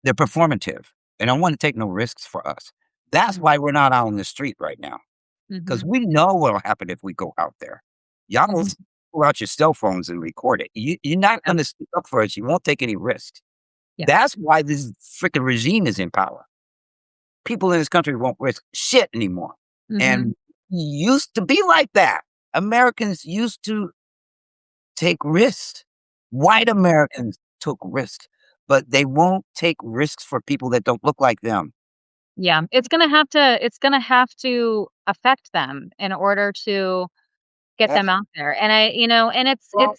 they're performative. They don't wanna take no risks for us. That's mm, why we're not out on the street right now, because mhm, we know what'll happen if we go out there. Y'all will mhm, pull out your cell phones and record it. You're not yep, gonna stick up for us. You won't take any risks. yeah, That's why this freaking regime is in power. People in this country won't risk shit anymore, mhm, and used to be like that. Americans used to take risks. White mhm. Americans took risks, but they won't take risks for people that don't look like them. Yeah, it's gonna have to affect them in order to get them That's out there, and and well,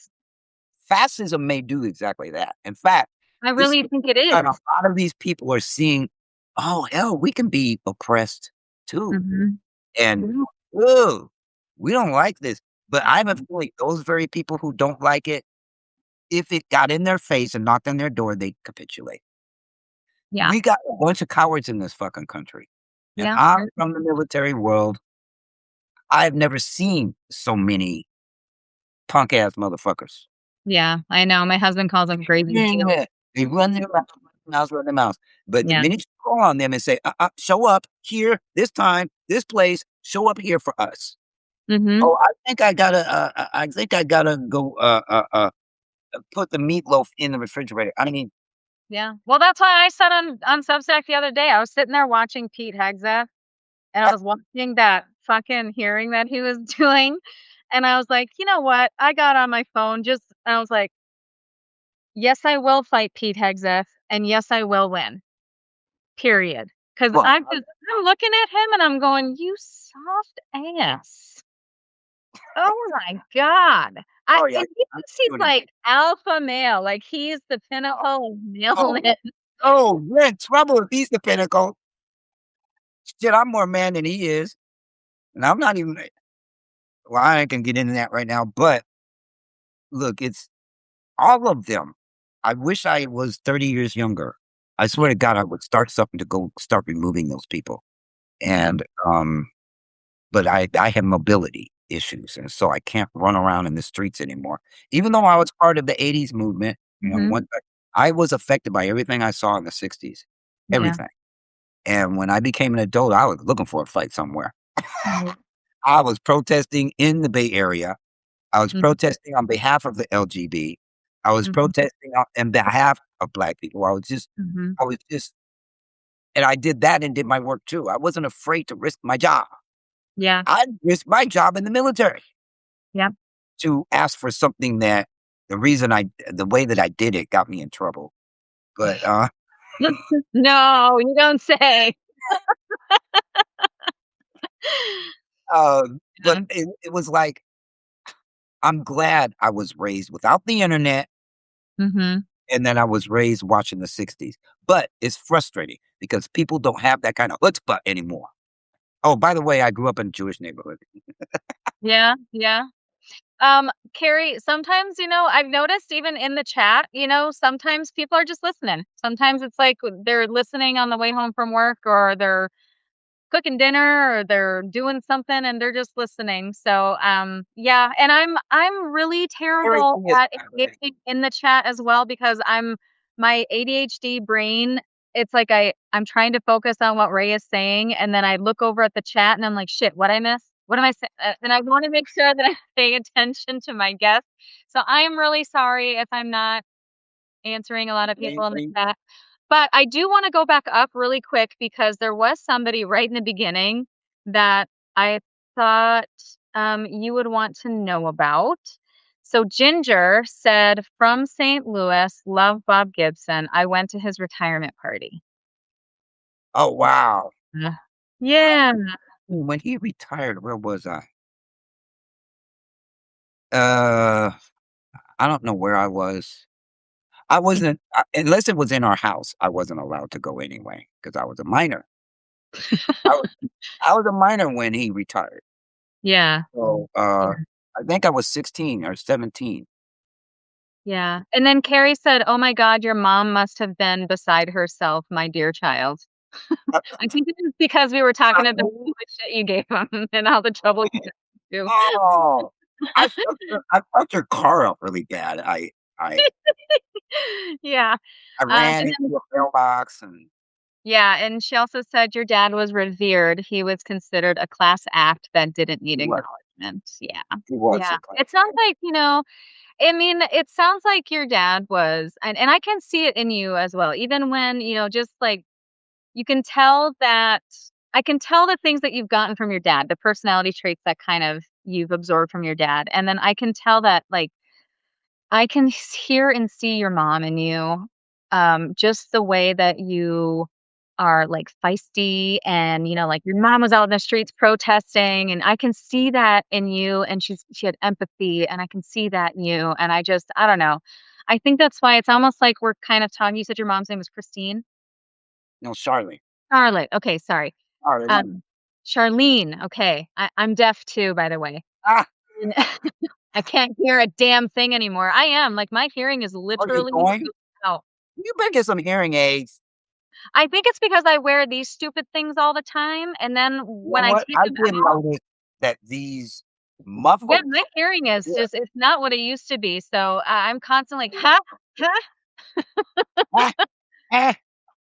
fascism may do exactly that. In fact, I this really think it that a is. lot of these people are seeing, "Oh, hell, we can be oppressed too." Mhm. And, Yeah, "Ooh, we don't like this." But I have a mhm. feeling those very people who don't like it, if it got in their face and knocked on their door, they'd capitulate. Yeah, We got a bunch of cowards in this fucking country, and yeah, I'm from the military world. I've never seen so many punk ass motherfuckers. yeah, I know, my husband calls them gravy seals. Yeah, they run their mouths, run their mouths. But the Yeah, minute you call on them and say, show up here, this time, this place, show up here for us." mhm, "Oh, I think I gotta go, put the meatloaf in the refrigerator." I mean, yeah. Well, that's why I said on Substack the other day, I was sitting there watching Pete Hegseth, and I that was watching that fucking hearing that he was doing, and I was like, "You know what?" I got on my phone I was like, "Yes, I will fight Pete Hegseth, and yes, I will win, period." Because well, I'm looking at him and I'm going, "You soft ass. Oh my god." oh, yeah, He I'm thinks he's doing it. like alpha male, like he's the pinnacle of Oh, maleness. oh, you're in trouble if he's the pinnacle. Shit, I'm more man than he is, and I'm not even well, I can get into that right now, but look, it's all of them. I wish I was 30 years younger. I swear Yeah, to God, I would start something to go start removing those people. yeah, And, but I have mobility issues, and so I can't run around in the streets anymore. Even though I was part of the '80s movement, mhm, I was affected by everything I saw in the '60s, yeah, everything. And when I became an adult, I was looking for a fight somewhere. right, I was protesting in the Bay Area. I was Mhm, protesting on behalf of the LGB. I was mhm, protesting on behalf of Black people. mhm. I was just and I did that and did my work too. I wasn't afraid to risk my job. Yeah, I risked my job in the military yep. to ask for something that the way that I did it got me in trouble. But, No, you don't say. but Yeah. it was like, I'm glad I was raised without the internet Mhm. and then I was raised watching the '60s. But it's frustrating because people don't have that kind of chutzpah anymore. Oh, by the way, I grew up in a Jewish neighborhood. Yeah, yeah. Carrie, sometimes, I've noticed even in the chat, sometimes people are just listening. Sometimes it's like they're listening on the way home from work or they're cooking dinner or they're doing something and they're just listening. So, yeah, and I'm really terrible Everything is at happening. engaging in the chat as well because my ADHD brain, it's like I'm trying to focus on what Ray is saying and then I look over at the chat and I'm like, "Shit, what I miss? What am I saying?" And I want to make sure that I'm paying attention to my guests. So, I am really sorry if I'm not answering a lot of people in the Anything. chat. But I do wanna go back up really quick because there was somebody right in the beginning that I thought, you would want to know about. So Ginger said, "From St. Louis, love Bob Gibson. I went to his retirement party." Oh, wow. Yeah. Yeah. When he retired, where was I? Uh, I don't know where I was. I wasn't unless it was in our house, I wasn't allowed to go anyway because I was a minor. I was I was a minor when he retired. Yeah. So, Yeah. I think I was 16 or 17. Yeah. And then Carrie said, "Oh my god, your mom must have been beside herself, my dear child." Uh, I think it was because we were talking about how uh, much shit you gave him and all the trouble you got into. oh, I fucked her car up really bad. I Yeah, I ran and then into a mailbox and yeah, and she also said your dad was revered. He was considered a class act that didn't need he was acknowledgement. Yeah. he was Yeah. a class It sounds act. like, I mean, it sounds like your dad was and I can see it in you as well, even when, just, like, you can tell that I can tell the things that you've gotten from your dad, the personality traits that kind of you've absorbed from your dad, and then I can tell that, like, I can hear and see your mom in you, just the way that you are, like, feisty and, like, your mom was out in the streets protesting, and I can see that in you, and she had empathy, and I can see that in you, and I don't know. I think that's why it's almost like we're kind of talking you said your mom's name was Christine? No, Charlie. Charlotte, okay, sorry. Charlie. Um, Charlene, okay. I'm deaf too, by the way. Ah, And I can't hear a damn thing anymore. I am, like, my hearing is are you literally going? out. You better get some hearing aids. I think it's because I wear these stupid things all the time, and then You know when I what? take I them did out notice that these yeah, muffled my hearing is yeah, just it's not what it used to be, so I'm constantly like, "Huh? Huh?" ah, ah,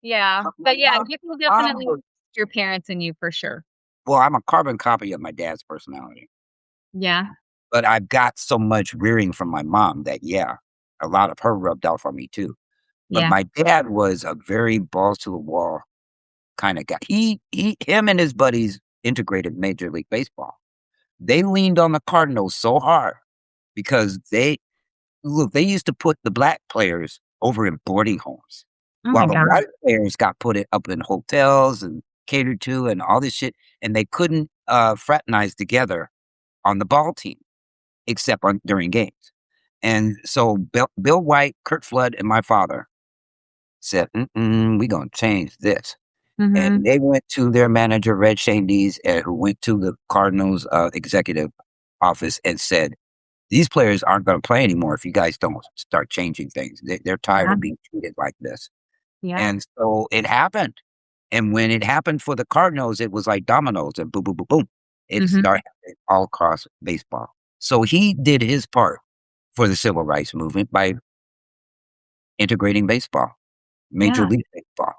Yeah, my but yeah, you can mom definitely was your parents in you for sure. well, I'm a carbon copy of my dad's personality, Yeah, but I've got so much rearing from my mom that, yeah, a lot of her rubbed off on me too. But yeah. my dad was a very balls to the wall kinda guy. Him and his buddies integrated Major League Baseball. They leaned on the Cardinals so hard because they used to put the black players over in boarding homes, Oh my while the god. white players got put up in hotels and catered to and all this shit, and they couldn't, fraternize together on the ball team except on during games. And so Bill White, Kurt Flood, and my father said, "Mm-mm, we gonna change this." And Mhm. they went to their manager, Red Shandies, who went to the Cardinals, executive office and said, "These players aren't gonna play anymore if you guys don't start changing things. They're tired Yeah, of being treated like this." yeah. And so it happened. And when it happened for the Cardinals, it was like dominoes and boom, boom, boom, boom. It Mhm. started happening all across baseball. So he did his part for the civil rights movement by integrating baseball, Major Yeah, League Baseball.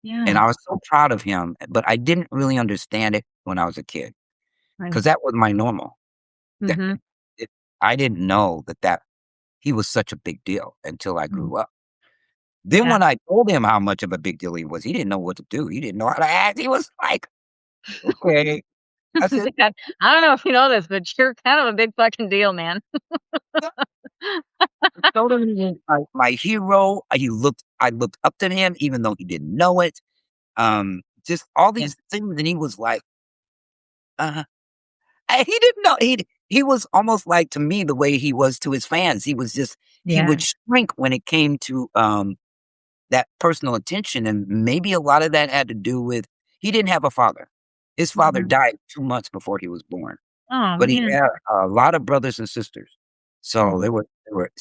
And yeah. I was so proud of him, but I didn't really understand it when I was a kid Right. because that was my normal. Mhm. I didn't know that he was such a big deal until I Mm, grew up. Then yeah. when I told him how much of a big deal he didn't know what to do. He didn't know how to act. He was like, "Okay." I said, Dad, I don't know if you know this, but you're kind of a big fucking deal, man. told him he was my hero. I looked up to him even though he didn't know it. Just all Yeah. these things, and he was like, uh he didn't know. He was almost like to me the way he was to his fans. He Yeah. would shrink when it came to that personal attention, and maybe a lot of that had to do with he didn't have a father. His father Mhm. died 2 months before he was born, Oh, but he man. had a lot of brothers and sisters. So Mhm. there were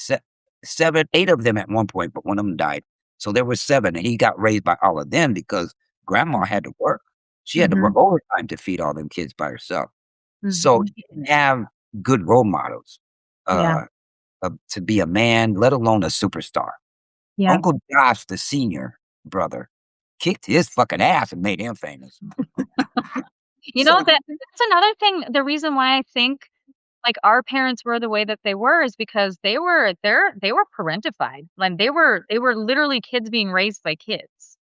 7, 8 of them at one point, but one of them died. So there were 7, and he got raised by all of them because grandma had to work. She had to work Mhm. overtime to feed all them kids by herself. So Mhm. he didn't have good role models, Yeah. uh, to be a man, let alone a superstar. Yeah. Uncle Josh, the senior brother, kicked his fucking ass and made him famous. You know, So that's another thing, the reason why I think, like, our parents were the way that they were is because they were parentified. Like, they were literally kids being raised by kids.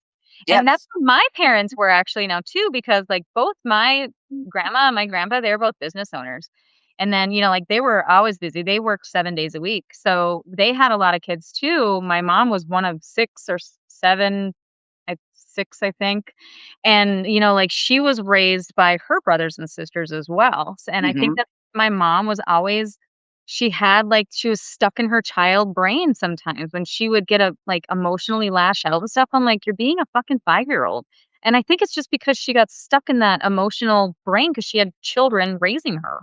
And that's yes. what my parents were actually now too, because, like, both my grandma and my grandpa, they were both business owners. And then, like, they were always busy. They worked 7 days a week. So, they had a lot of kids too. My mom was one of 6 or 7, 6, I think. And, like, she was raised by her brothers and sisters as well. And I think Mhm. that my mom was always she was stuck in her child brain sometimes when she would get like, emotionally lash out and stuff. I'm like, "You're being a fucking 5-year-old." And I think it's just because she got stuck in that emotional brain because she had children raising her.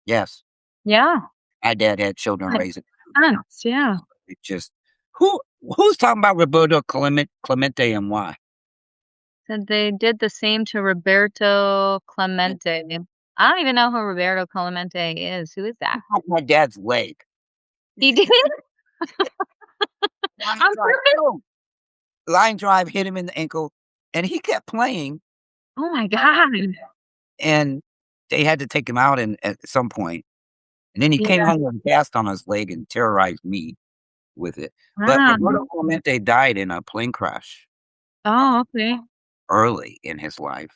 Yes. Yeah. My dad had children Makes raising sense, yeah. it just who's talking about Roberto Clemente and why? Said they did the same to Roberto Clemente. I don't even know who Roberto Clemente is. Who is that? Broke my dad's leg. He did? Line On drive, purpose? boom. Line drive hit him in the ankle, and he kept playing, Oh my god. and they had to take him out at some point, and then he came Yeah. home with a cast on his leg and terrorized me with it. But Wow. Roberto Clemente died in a plane crash Oh, okay. early in his life,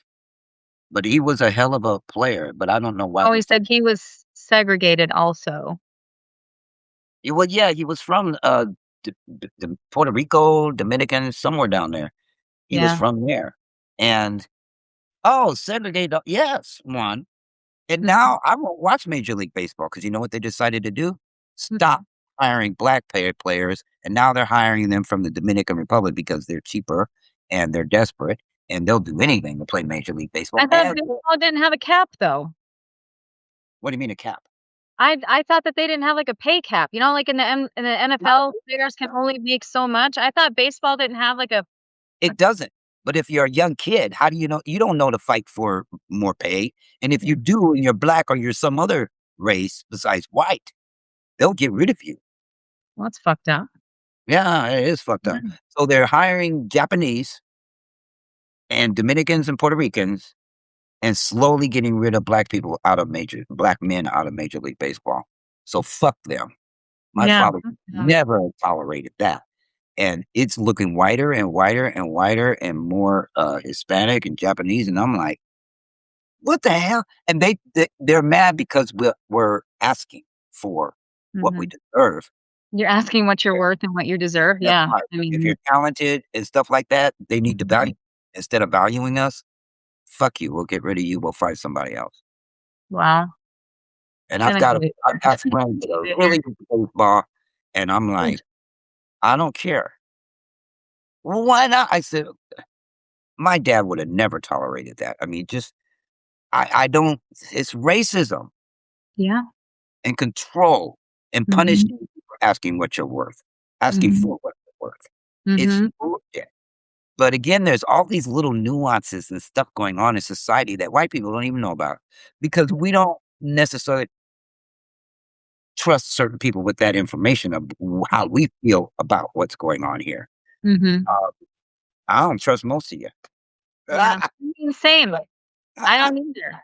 but he was a hell of a player, but I don't know why Oh, he they said he was segregated also. well, yeah, he was from, D Puerto Rico, Dominican, somewhere down there. He was Yeah. from there, and oh, segregate yes, one. And Mhm, now I won't watch Major League Baseball because you know what they decided to do? Stop mhm. hiring black players, and now they're hiring them from the Dominican Republic because they're cheaper and they're desperate, and they'll do anything to play Major League Baseball. I thought And baseball didn't have a cap, though. what do you mean a cap? I thought that they didn't have, like, a pay cap. Like, in the NFL, players can only make so much. I thought baseball didn't have, like, a It doesn't. But if you're a young kid, how do you know? You don't know to fight for more pay. And if yeah. you do and you're black or you're some other race besides white, they'll get rid of you. Well, that's fucked up. Yeah, it is fucked up. Yeah. So they're hiring Japanese and Dominicans and Puerto Ricans and slowly getting rid of black men out of Major League Baseball. So fuck them. My Yeah. father never tolerated that. And it's looking whiter and whiter and whiter and more Hispanic and Japanese. And I'm like, what the hell? And they're mad because we're asking for what we Mhm. deserve. You're asking what you're worth and what you deserve? That's Yeah. right. I If you're mean, talented and stuff like that, they need to mhm. value instead of valuing us. Fuck you. We'll get rid of you. We'll find somebody else. Wow. And Kinda good. I've got friends that are really good at baseball, and I'm like, I don't care. Well, why not? I said, my dad would have never tolerated that. I mean, just I don't. It's racism Yeah. and control and Mhm. punishing you for asking what you're worth, asking Mhm. for what you're worth. It's Mhm. bullshit. But again, there's all these little nuances and stuff going on in society that white people don't even know about because we don't necessarily trust certain people with that information of how we feel about what's going on here. Mhm. Uh, I don't trust most of you. Yeah. I mean, same. I don't either.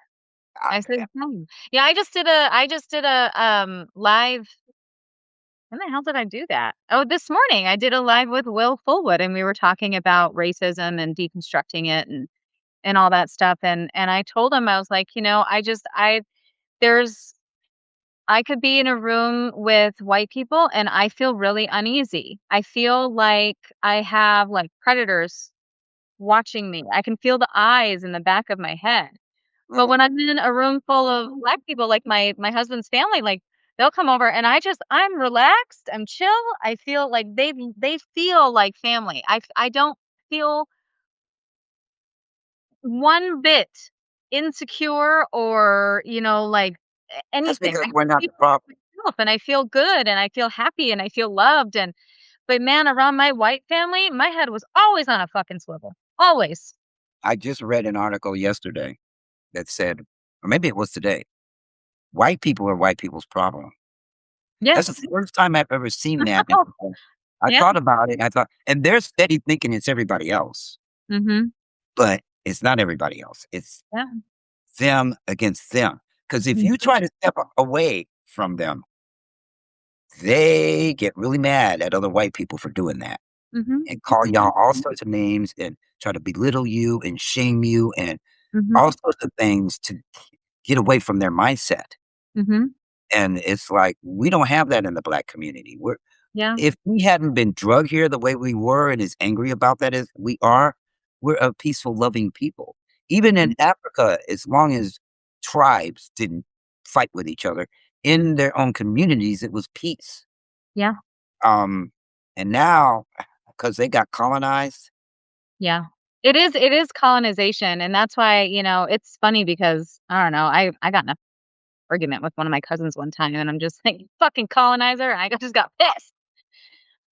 I I said same. Yeah, I just did a live when the hell did I do that? Oh, this morning I did a live with Will Fullwood, and we were talking about racism and deconstructing it and all that stuff, and I told him, I was like, there's I could be in a room with white people and I feel really uneasy. I feel like I have, like, predators watching me. I can feel the eyes in the back of my head. But when I'm in a room full of black people, like my husband's family, like, they'll come over and I'm relaxed, I'm chill. I feel like they feel like family. I don't feel one bit insecure or, like, That's anything. because I we're not feel the problem. myself and I feel good and I feel happy and I feel loved, but man, around my white family, my head was always on a fucking swivel. Always. I just read an article yesterday that said, or maybe it was today, white people are white people's problem. That's the Yes. first time I've ever seen that, and I Yeah. thought about it, I thought and they're steady thinking it's everybody else, Mhm. but it's not everybody else. It's Yeah. them against them. Because if you Mhm. try to step away from them, they get really mad at other white people for doing that Mhm. and call y'all all sorts of names and try to belittle you and shame you and Mhm. all sorts of things to get away from their mindset. Mhm. And it's like, we don't have that in the Black community. Yeah. If we hadn't been drug here the way we were and as angry about that as we are, we're a peaceful, loving people. Even in Mhm. Africa, as long as tribes didn't fight with each other in their own communities, it was peace. Yeah. Um, and now, because they got colonized, Yeah. It is colonization, and that's why, it's funny because, I don't know, I got in a argument with one of my cousins one time, and I'm just like, "You fucking colonizer," and just got pissed.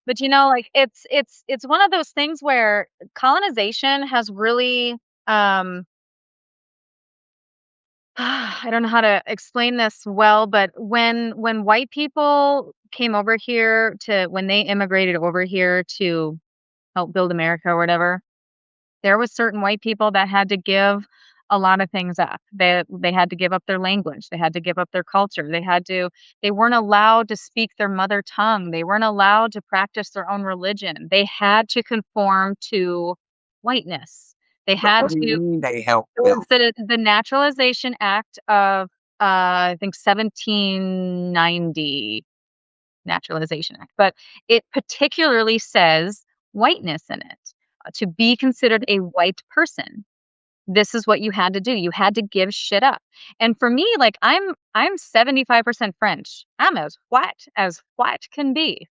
But, like, it's one of those things where colonization has really, um I don't know how to explain this well, but when white people came over here to when they immigrated over here to help build America or whatever, there was certain white people that had to give a lot of things up. They had to give up their language, they had to give up their culture, they weren't allowed to speak their mother tongue, they weren't allowed to practice their own religion. They had to conform to whiteness. They but had what do you to mean they help It was build? the Naturalization Act of, I think 1790 Naturalization Act, but it particularly says whiteness in it. To be considered a white person, this is what you had to do. You had to give shit up. And for me, like, I'm 75% French. I'm as white can be.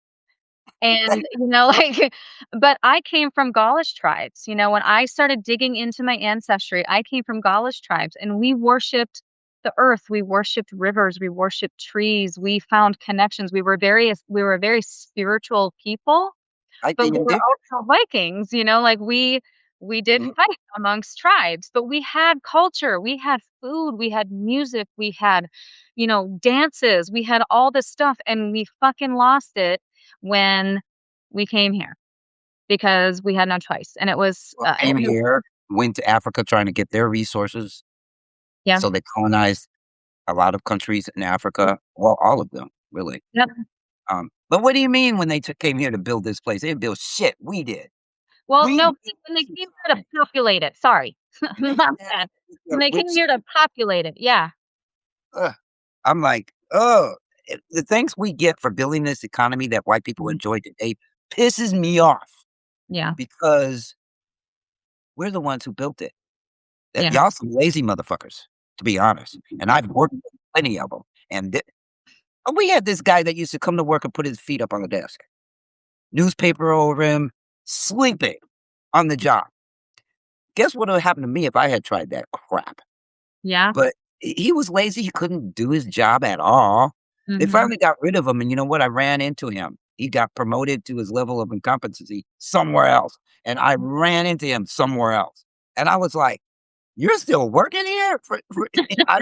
And, like, but I came from Gaulish tribes. When I started digging into my ancestry, I came from Gaulish tribes and we worshiped the earth, we worshiped rivers, we worshiped trees, we found connections. We were a very spiritual people, I but we think were they also Vikings, like we did fight amongst tribes, but we had culture, we had food, we had music, we had, dances, we had all this stuff, and we fucking lost it when we came here because we had no choice. And it was, came here, went to Africa trying to get their resources, yeah, so they colonized a lot of countries in Africa, well, all of them, really. yep. But what do you mean when they came here to build this place? They didn't build shit, we did. Well, We no, built when they this came here to populate it, sorry, my bad. When they came which here to populate it, yeah, ugh, I'm like, "Oh, the things we get for building this economy that white people mhm, enjoy today pisses me off yeah, because we're the ones who built it. That yeah, y'all some lazy motherfuckers, to be honest, and I've worked with plenty of them. And we had this guy that used to come to work and put his feet up on the desk, newspaper over him, sleeping on the job. Guess what would happen to me if I had tried that crap? yeah, But he was lazy, he couldn't do his job at all. They mhm, finally got rid of him, and you know what? I ran into him. He got promoted to his level of incompetency somewhere else, and I ran into him somewhere else. And I was like, "You're still working here?" I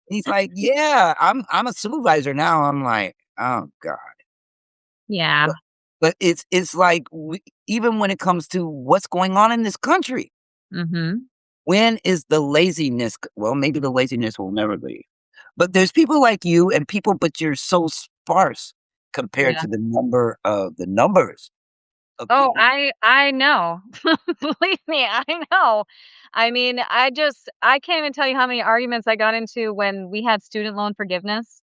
he's like, "Yeah, I'm a supervisor now." I'm like, "Oh god." yeah, But it's like even when it comes to what's going on in this country, mhm, when is the laziness well, maybe the laziness will never leave. But there's people like you and people but you're so sparse compared Yeah. to the numbers of Oh, people. I know. Believe me, I know. I mean, I can't even tell you how many arguments I got into when we had student loan forgiveness,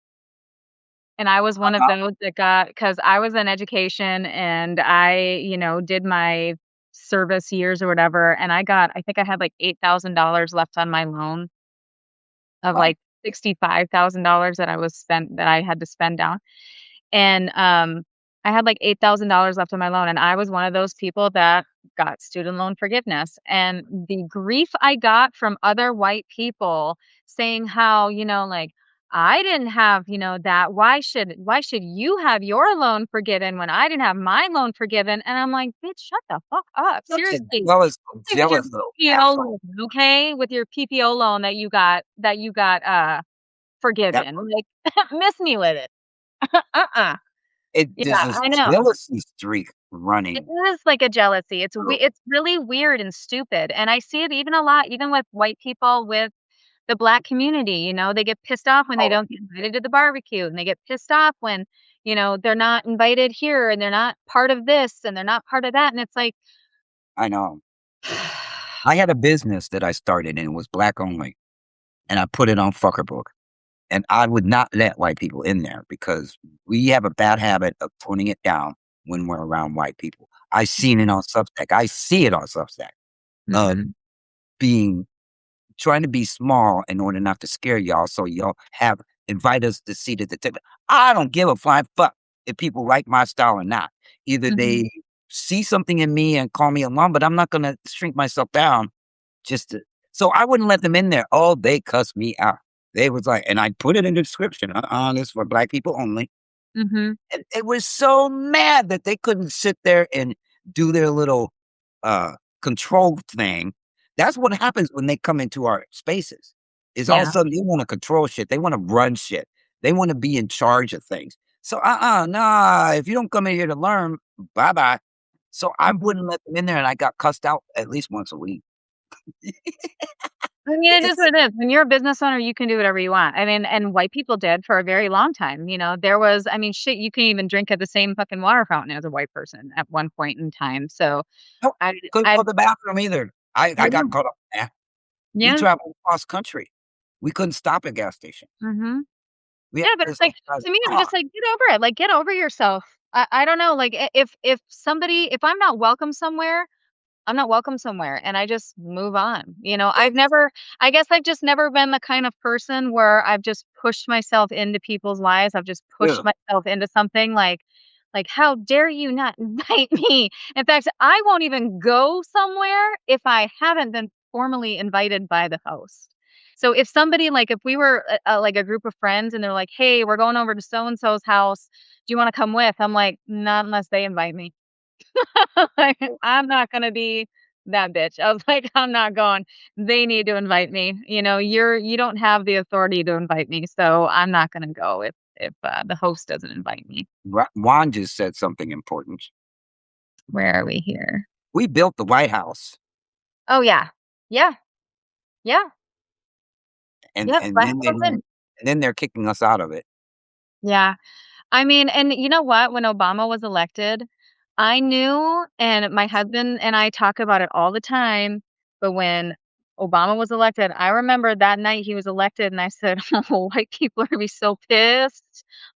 and I was one of Uh-huh. those that got because I was in education and did my service years or whatever, and I think I had, like, $8,000 left on my loan of, What? like, $65,000 that I had to spend down. And, I had, like, $8,000 left on my loan, and I was one of those people that got student loan forgiveness, and the grief I got from other white people saying how, like, "I didn't have, that. Why should you have your loan forgiven when I didn't have my loan forgiven?" And I'm like, "Bitch, shut the fuck up. Such a Seriously. Stay with your jealous little PPO asshole. loan, okay? With your PPO loan that you got Yep. forgiven. Like, miss me with it." Uh-uh. There's Yeah, this I know. jealousy streak It running is like a jealousy. through. It's really weird and stupid, and I see it even a lot, even with white people with the Black community, they get pissed off when they Oh, don't get invited to the barbecue, and they get pissed off when, they're not invited here, and they're not part of this, and they're not part of that, and it's like I know. I had a business that I started and it was black only, and I put it on Fuckerbook. And I would not let white people in there because we have a bad habit of putting it down when we're around white people. I seen it on Substack. I see it on Substack. Uh, Mhm, being trying to be small in order not to scare y'all, so y'all have invite us to seat at the table. I don't give a flying fuck if people like my style or not. Either mhm, they see something in me and call me a mom, but I'm not gonna shrink myself down just to so I wouldn't let them in there. Oh, they cussed me out. They was like and I put it in the description, this for black people only. mhm. And they were so mad that they couldn't sit there and do their little, uh, control thing. That's what happens when they come into our spaces, is all of a Yeah. sudden they wanna control shit, they wanna run shit, they wanna be in charge of things. So, nah, if you don't come in here to learn, bye-bye. So I Mhm. wouldn't let them in there, and I got cussed out at least once a week. I mean, it is It's what it is. When you're a business owner, you can do whatever you want. I mean, and white people did for a very long time. There was, I mean, shit, you can even drink at the same fucking water fountain as a white person at one point in time. So no, I, couldn't I, go to the bathroom either. I yeah, got caught up in that. We yeah, traveled across country. We couldn't stop at gas station. hmm We had yeah. But this it's like guy's to me, I'm car. just like, get over it. Like, get over yourself. I don't know. Like, if I'm not welcome somewhere, I'm not welcome somewhere, and I just move on. I guess I've just never been the kind of person where I've just pushed myself into people's lives. I've just pushed Yeah, myself into something like, how dare you not invite me? In fact, I won't even go somewhere if I haven't been formally invited by the host. So if somebody like if we were like a group of friends and they're like, "Hey, we're going over to so and so's house. Do you want to come with?" I'm like, "Not unless they invite me." Like, I'm not gonna be that bitch. I was like, "I'm not going. They need to invite me. You don't have the authority to invite me, so I'm not gonna go if the host doesn't invite me." Juan just said something important. Where are we here? We built the White House, Oh, yeah. Yeah. Yeah. and Yep. and Black then they people don't did. and then they're kicking us out of it. Yeah. I mean, and you know what? When Obama was elected, I knew, and my husband and I talk about it all the time, but when Obama was elected, I remember that night he was elected, and I said, "Oh, white people are gonna be so pissed.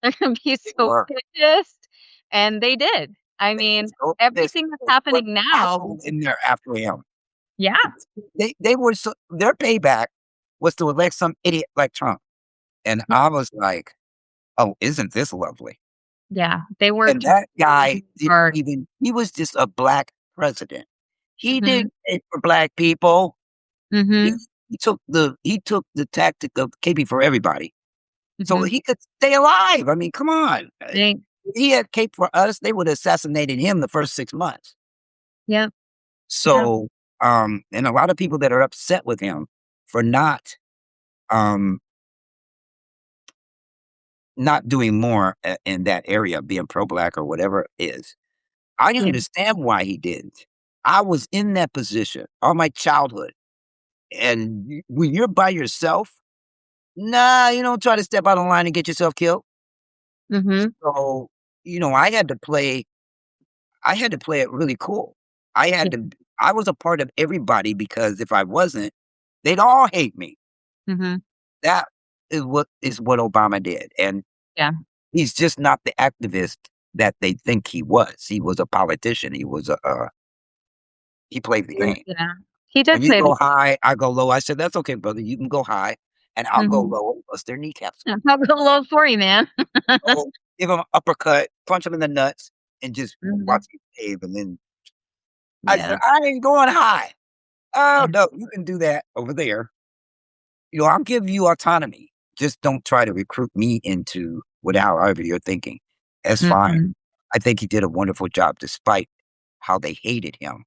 They're gonna be They so were. pissed." And they did. I They were mean, so pissed. everything that's They put happening now. assholes in there after him. Yeah. They were so their payback was to elect some idiot like Trump, and Yeah. I was like, "Oh, isn't this lovely?" Yeah. They And worked that guy really didn't hard. even he was just a black president. He Mhm. didn't pay for black people. He Mhm. he took the tactic of caping for everybody, so Mhm. he could stay alive. I mean, come on. They If he had caped for us, they would have assassinated him the first 6 months. Yep. Yep. So, and a lot of people that are upset with him for um, not doing more in that area, being pro-black or whatever it is. I Yeah. understand why he didn't. I was in that position all my childhood. And when you're by yourself, nah, you don't try to step out of line and get yourself killed. Mhm. So, I had to play it really cool. Yeah. I was a part of everybody because if I wasn't, they'd all hate me. Mhm. That is what Obama did, and Yeah. he's just not the activist that they think he was. He was a politician. He played the game. Yeah. He When did you play the go high, I go low. I said, "That's okay, brother. You can go high, and I'll go Mhm. low and bust their kneecaps Yeah, open. I'll go low for you, man. Oh, give 'em an uppercut, punch them in the nuts, and just Mhm. watch me cave." And then I said, Yeah. "I ain't going high." "Oh, Yeah. no, you can do that over there. I'll give you autonomy. Just don't try to recruit me into however you're thinking. That's fine." Mhm. I think he did a wonderful job despite how they hated him,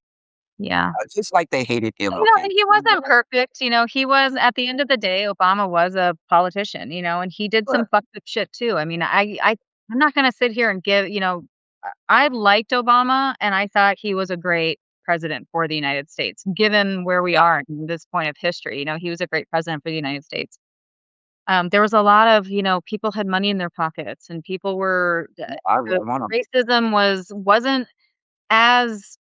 Yeah. just like they hated And MLK. he wasn't perfect, he was at the end of the day, Obama was a politician, and he did some Sure. fucked up shit too. I mean, I'm not gonna sit here and I liked Obama, and I thought he was a great president for the United States, given where we Yeah, are in this point of history, he was a great president for the United States. There was a lot of, people had money in their pockets, and people were I the want him. racism wasn't as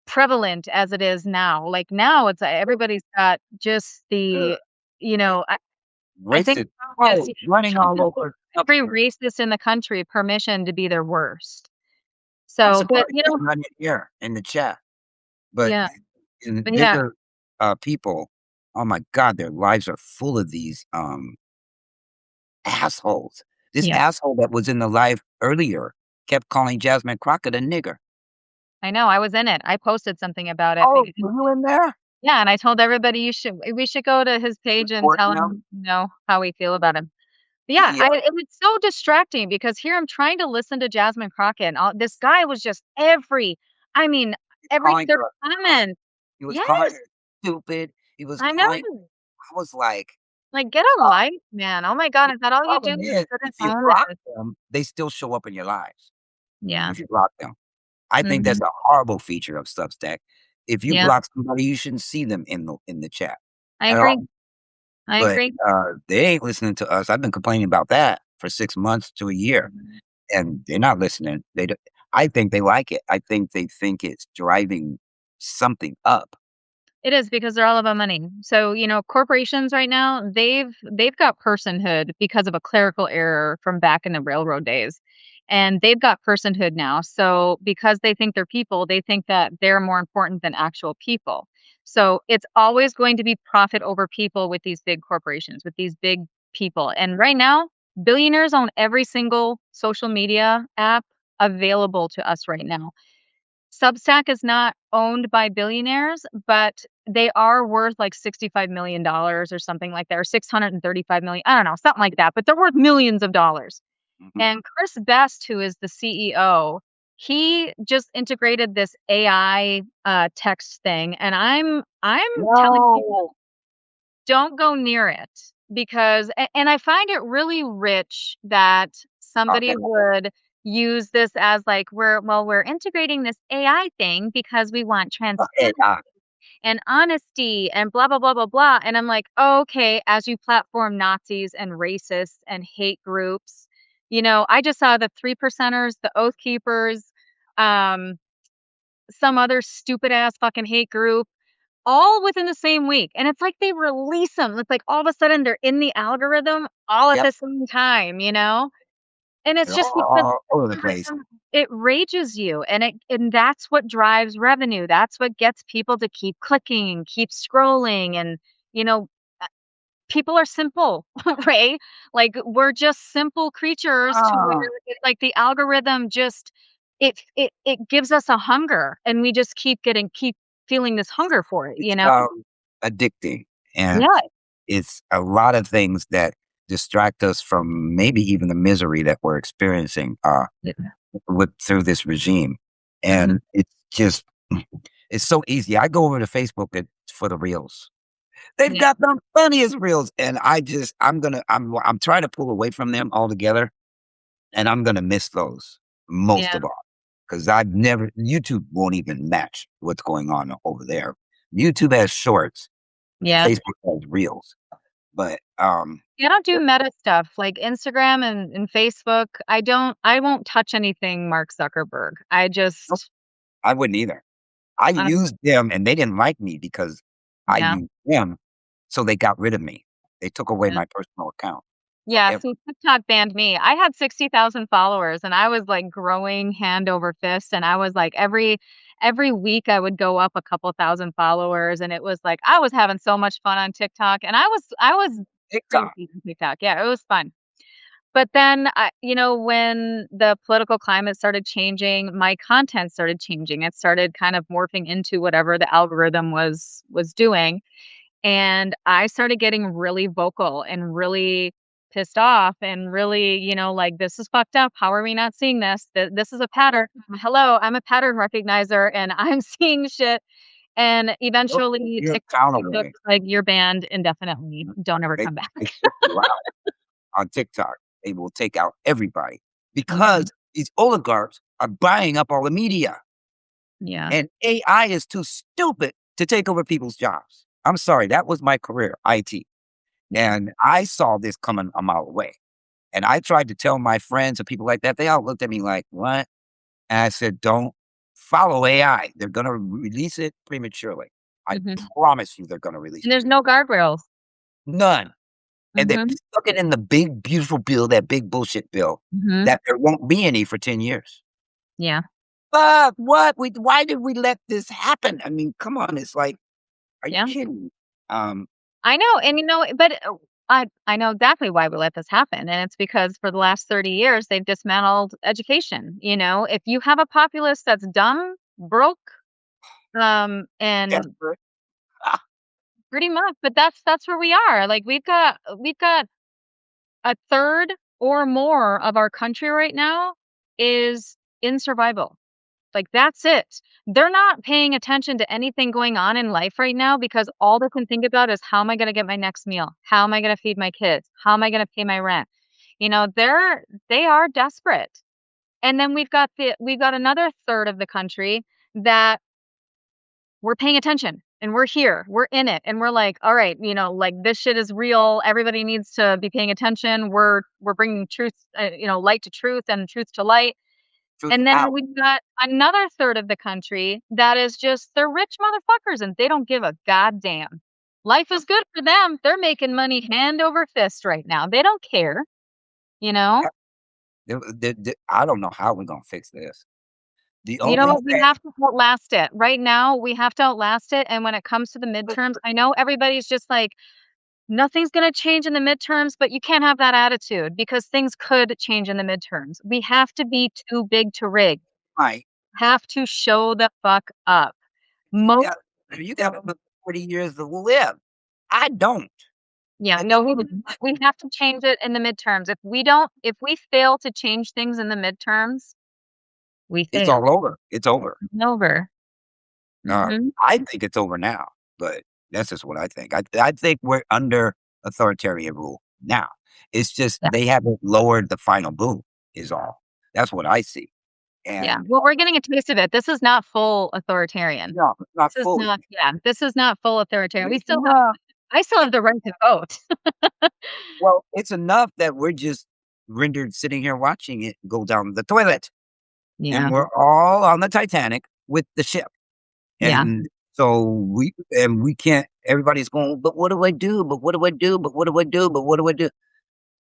prevalent as it is now. Like, now it's everybody's got just I think Racist Trump just, trolls running Trump all just gives over. every racist in the country permission to be their worst. I'm So, but, surprised he's not in here in the chat. But yeah, in but yeah, bigger people, oh my God, their lives are full of these assholes. This yeah, asshole that was in the live earlier kept calling Jasmine Crockett a nigger. I know, I was in it. I posted something about it Oh, because were you in there? yeah, and I told everybody we should go to his page and tell Reporting them? him, how we feel about him. But yeah, Yeah, it was so distracting because here I'm trying to listen to Jasmine Crockett, and this guy was just I mean, every calling third her. comment. He was calling Yes, her stupid. He was I know. calling. I was like, Like, get a uh, life, man. Oh my god, the is that all you do problem is is sit if at you home block and them, they still show up in your lives. yeah. If you block them. I think that's Mhm. a horrible feature of Substack. If you Yeah, block somebody, you shouldn't see them in the chat I at all. agree. I But, agree. they ain't listening to us. I've been complaining about that for 6 months to a year, Mhm. and they're not listening. They do I think they like it. I think they think it's driving something up. It is because they're all about money. So, corporations right now, they've got personhood because of a clerical error from back in the railroad days. And they've got personhood now. So, because they think they're people, they think that they're more important than actual people. So, it's always going to be profit over people with these big corporations, with these big people. And right now, billionaires own every single social media app available to us right now. Substack is not owned by billionaires, but they are worth like $65 million or something like that, or 635 million. I don't know, something like that, but they're worth millions of dollars. Mhm. And Chris Best, who is the CEO, he just integrated this AI text thing, and I'm telling people No. don't go near it because and I find it really rich that somebody Okay, would use this as like we're integrating this AI thing because we want okay, transparency and honesty and blah blah blah blah blah. And I'm like, oh, okay, as you platform Nazis and racists and hate groups, I just saw the three percenters, the Oath Keepers, um, some other stupid ass fucking hate group all within the same week, and it's like they release them. It's like all of a sudden they're in the algorithm all at yep, the same time. And it's they're just because all over the place. algorithm, it rages you, and that's what drives revenue. That's what gets people to keep clicking, keep scrolling, and, you know, uh, people are simple, right? Like, we're just simple creatures to where Ah, it's like the algorithm just it gives us a hunger, and we just keep feeling this hunger for it, it's, you know? addicting, and Yeah. it's a lot of things that distract us from maybe even the misery that we're experiencing, Yeah. with through this regime, Mhm. and it's just it's so easy. I go over to Facebook for the reels. They've Yeah, got the funniest reels, and I'm trying to pull away from them altogether, and I'm gonna miss those most yeah, of all because I've never YouTube won't even match what's going on over there. YouTube has shorts, Yeah. Facebook has Reels, but, Yeah, I don't do meta stuff like Instagram and Facebook. I won't touch anything Mark Zuckerberg. nope, Just I wouldn't either. I I don't used them, and they didn't like me because I yeah, used them, so they got rid of me. They took away yeah. my personal account Yeah, forever. see, TikTok banned me. I had 60,000 followers and I was like growing hand over fist and I was like every week I would go up a couple thousand followers and it was like I was having so much fun on TikTok and I was crazy TikTok. on TikTok. Yeah, it was fun. But then when the political climate started changing, my content started changing. It started kind of morphing into whatever the algorithm was doing. And I started getting really vocal and really pissed off and really, like, this is fucked up. How are we not seeing this? This is a pattern. Hello, I'm a pattern recognizer and I'm seeing shit. And Nope, eventually you're TikTok accountable. was like, you're banned indefinitely. Mhm. Don't ever They come back. they kick you out on TikTok. They will take out everybody Mhm. because these oligarchs are buying up all the media, Yeah. and AI is too stupid to take over people's jobs. I'm sorry, that was my career, IT, Yeah. and I saw this coming a mile away, and I tried to tell my friends and people like that. They all looked at me like, "What?" And I said, "Don't follow AI. They're gonna release it prematurely. I Mhm. promise you they're gonna release And it there's no prematurely. guardrails. None." And they Mhm. stuck it in the big, beautiful bill, that big bullshit bill, Mhm. that there won't be any for 10 years. Yeah. But what? Why did we let this happen? I mean, come on, it's like, are you Yeah. kidding me? Um, I know, and but I know exactly why we let this happen, and it's because for the last 30 years they've dismantled education. If you have a populace that's dumb, broke, and desperate. Ah, pretty much, but that's where we are. Like we've got a third or more of our country right now is in survival. Like, that's it. They're not paying attention to anything going on in life right now because all they can think about is, "How am I gonna get my next meal? How am I gonna feed my kids? How am I gonna pay my rent?" They are desperate. And then we've got another third of the country that we're paying attention, and we're here, we're in it, and we're like, "All right, like, this shit is real. Everybody needs to be paying attention. We're bringing truth, light to truth and truth to light." truth And then out. we've got another third of the country that is just they're rich motherfuckers and they don't give a goddamn. Life is good for them. They're making money hand over fist right now. They don't care, you know? I don't know how we're gonna fix this. The You know only what? We thing have to outlast it. Right now, we have to outlast it. And when it comes to the midterms, I know everybody's just like, nothing's going to change in the midterms, but you can't have that attitude because things could change in the midterms. We have to be too big to rig. might, Have to show the fuck up. you Most got you got another 40 years to live. I don't. Yeah, And no, we have to change it in the midterms. If we fail to change things in the midterms, we it's fail. all over. It's over. It's over. Mhm. I think it's over now, but that's just what I think. I think we're under authoritarian rule now. It's just Yeah, they haven't lowered the final boom is all. That's what I see. yeah. And Well, we're getting a taste of it. This is not full authoritarian. no, not This is fully. not yeah, this is not full authoritarian. We It's still have enough. I still have the right to vote. Well, it's enough that we're just rendered sitting here watching it go down the toilet. And Yeah, we're all on the Titanic with the ship. yeah. And so we can't everybody's going, but what do I do? But what do I do? But what do I do? But what do I do?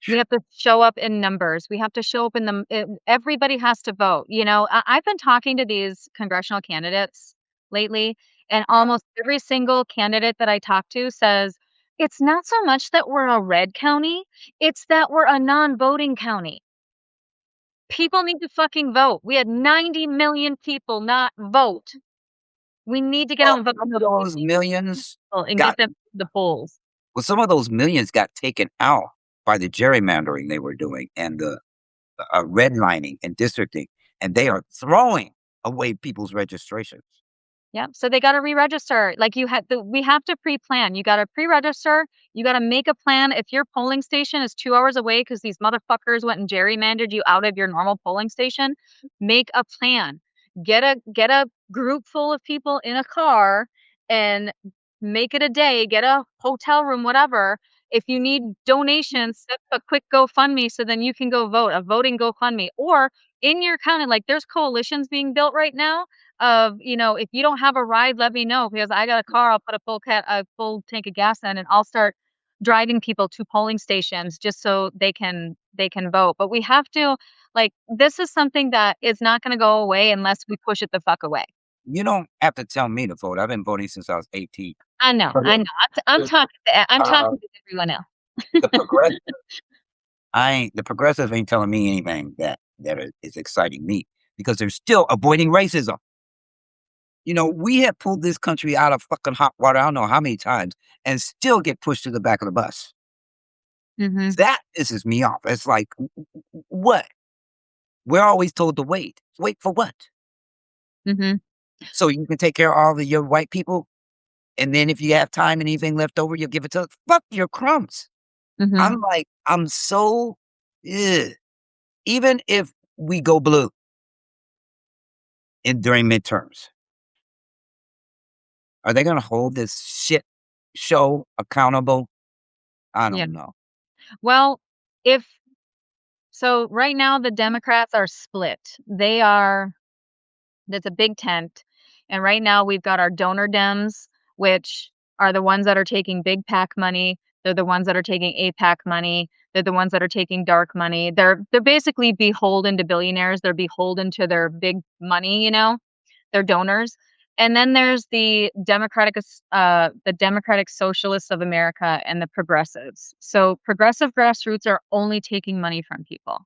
We have to show up in numbers. We have to show up in everybody has to vote. I've been talking to these congressional candidates lately, and almost every single candidate that I talk to says, it's not so much that we're a red county, it's that we're a non-voting county. People need to fucking vote. We had 90 million people not vote. We need to get out Well, and vote some of so we those can millions and get got them to the polls. some of those millions got taken out by the gerrymandering they were doing and the redlining and districting, and they are throwing away people's registrations. Yeah, so they gotta re-register. Like, we have to pre-plan. You gotta pre-register, you gotta make a plan. If your polling station is 2 hours away because these motherfuckers went and gerrymandered you out of your normal polling station, make a plan. Get a group full of people in a car and make it a day, get a hotel room, whatever. If you need donations, set up a quick GoFundMe so then you can go vote, a voting GoFundMe. Or in your county, like there's coalitions being built right now of, if you don't have a ride, let me know because I got a car, I'll put a full tank of gas in and I'll start driving people to polling stations just so they can vote. But we have to like this is something that is not going to go away unless we push it the fuck away. You don't have to tell me to vote. I've been voting since I was 18. I know, But I know. I'm the, talking to I'm uh, talking to everyone else. the progress the progressive ain't telling me anything that is exciting me because they're still avoiding racism. We have pulled this country out of fucking hot water, I don't know how many times, and still get pushed to the back of the bus. Mhm, That pisses me off. It's like, what? We're always told to wait. Wait for what? mhm, So you can take care of all of your white people, and then if you have time and anything left over, you'll give it to fuck your crumbs. mhm, I'm like, I'm so ugh. Even if we go blue during midterms, are they gonna hold this shit show accountable? I yeah. don't know. Well, if so right now the Democrats are split. There's a big tent, and right now we've got our donor Dems, which are the ones that are taking big PAC money. They're the ones that are taking APAC money. They're the ones that are taking dark money. They're basically beholden to billionaires. They're beholden to their big money, their donors. And then there's the Democratic Socialists of America and the progressives. So progressive grassroots are only taking money from people.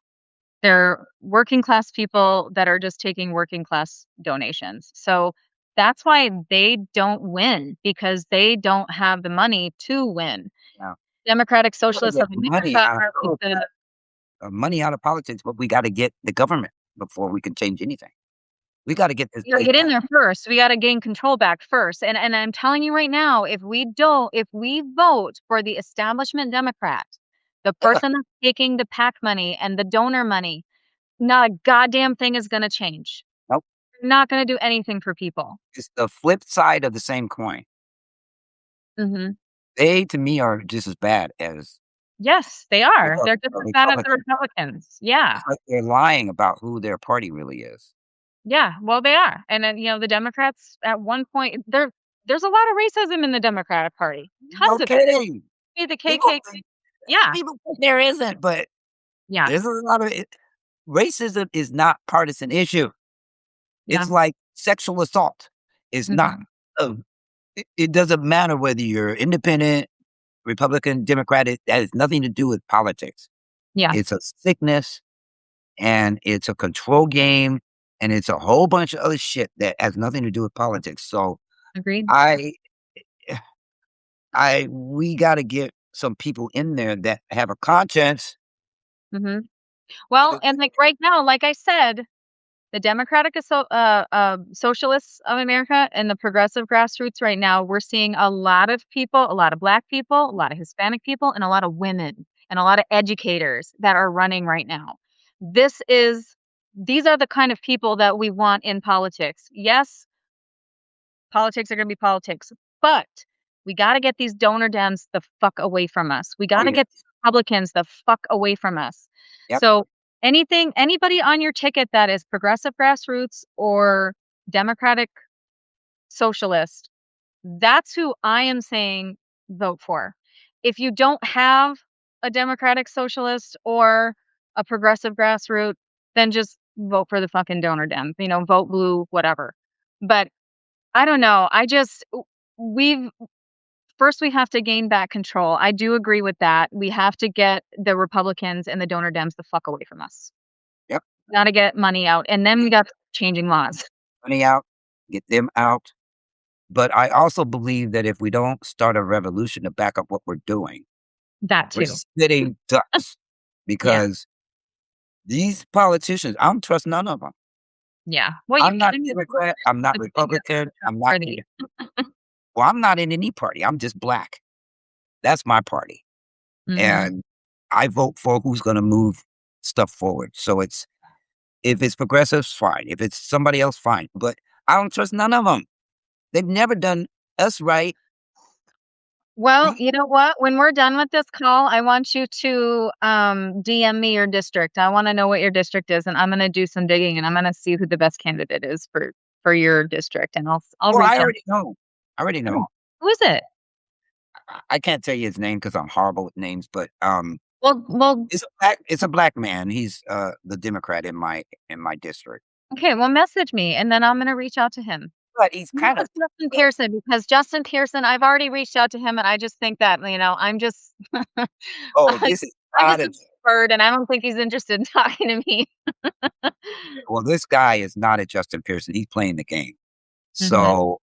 They're working class people that are just taking working class donations. So that's why they don't win because they don't have the money to win. Now, Democratic we gotta Socialists get of America are like the money out of politics, but we got to get the government before we can change anything. We got to get this we gotta place get in back. there first. We gotta gain control back first. And I'm telling you right now, if we vote for the establishment Democrat, the Ugh, person that's taking the PAC money and the donor money, not a goddamn thing is gonna change. nope. Not gonna do anything for people. It's the flip side of the same coin. Mhm. They, to me, are just as bad as Yes, they the are. They're just a as bad as the Republican. Republicans. Yeah. It's like they're lying about who their party really is. Yeah, well, they are. And then, the Democrats at one point there's a lot of racism in the Democratic Party. No Tons of it. kidding. Be the People KKK. think Yeah. people think there isn't, but Yeah. there's a lot of it. Racism is not partisan issue. Yeah. It's like sexual assault is not. Mhm. A, it doesn't matter whether you're independent, Republican, Democratic. That has nothing to do with politics. Yeah. It's a sickness and it's a control game and it's a whole bunch of other shit that has nothing to do with politics. So Agreed. I we gotta get some people in there that have a conscience. Mhm. Well, Because and, like, right now, like I said, the Socialists of America and the progressive grassroots right now, we're seeing a lot of people, a lot of Black people, a lot of Hispanic people, and a lot of women, and a lot of educators that are running right now. This is these are the kind of people that we want in politics. Yes, politics are gonna be politics, but we gotta get these donor Dems the fuck away from us. We oh gotta yeah, get these Republicans the fuck away from us. yep, So, anybody on your ticket that is progressive grassroots or Democratic socialist, that's who I am saying vote for. If you don't have a Democratic socialist or a progressive grassroots, then just vote for the fucking donor Dem, vote blue, whatever. But I don't know. We've first we have to gain back control. I do agree with that. We have to get the Republicans and the donor Dems the fuck away from us. yep. Gotta get money out, and then we got changing laws. Money out, get them out. But I also believe that if we don't start a revolution to back up what we're doing, That we're too. sitting ducks Yeah, because these politicians, I don't trust none of them. yeah. Well, you I'm not can Democrat. I'm not the thing is Republican. Trump I'm not. Party. Well, I'm not in any party. I'm just black. That's my party, Mhm. and I vote for who's going to move stuff forward. So it's if it's progressives, fine. If it's somebody else, fine. But I don't trust none of them. They've never done us right. Well, you know what? When we're done with this call, I want you to DM me your district. I want to know what your district is, and I'm going to do some digging, and I'm going to see who the best candidate is for your district, and I'll Well, reach I out. already know. I already Oh, know. who is it? I can't tell you his name because I'm horrible with names, but, Well, it's a black man. He's, the Democrat in my district. okay. Well, message me, and then I'm going to reach out to him. But he's Not kinda with Justin but Pearson because Justin Pearson, I've already reached out to him, and I just think that I'm just, oh, I, this is I'm not just a a bird, and I don't think he's interested in talking to me. well, this guy is not a Justin Pearson. He's playing the game. Hmm. So,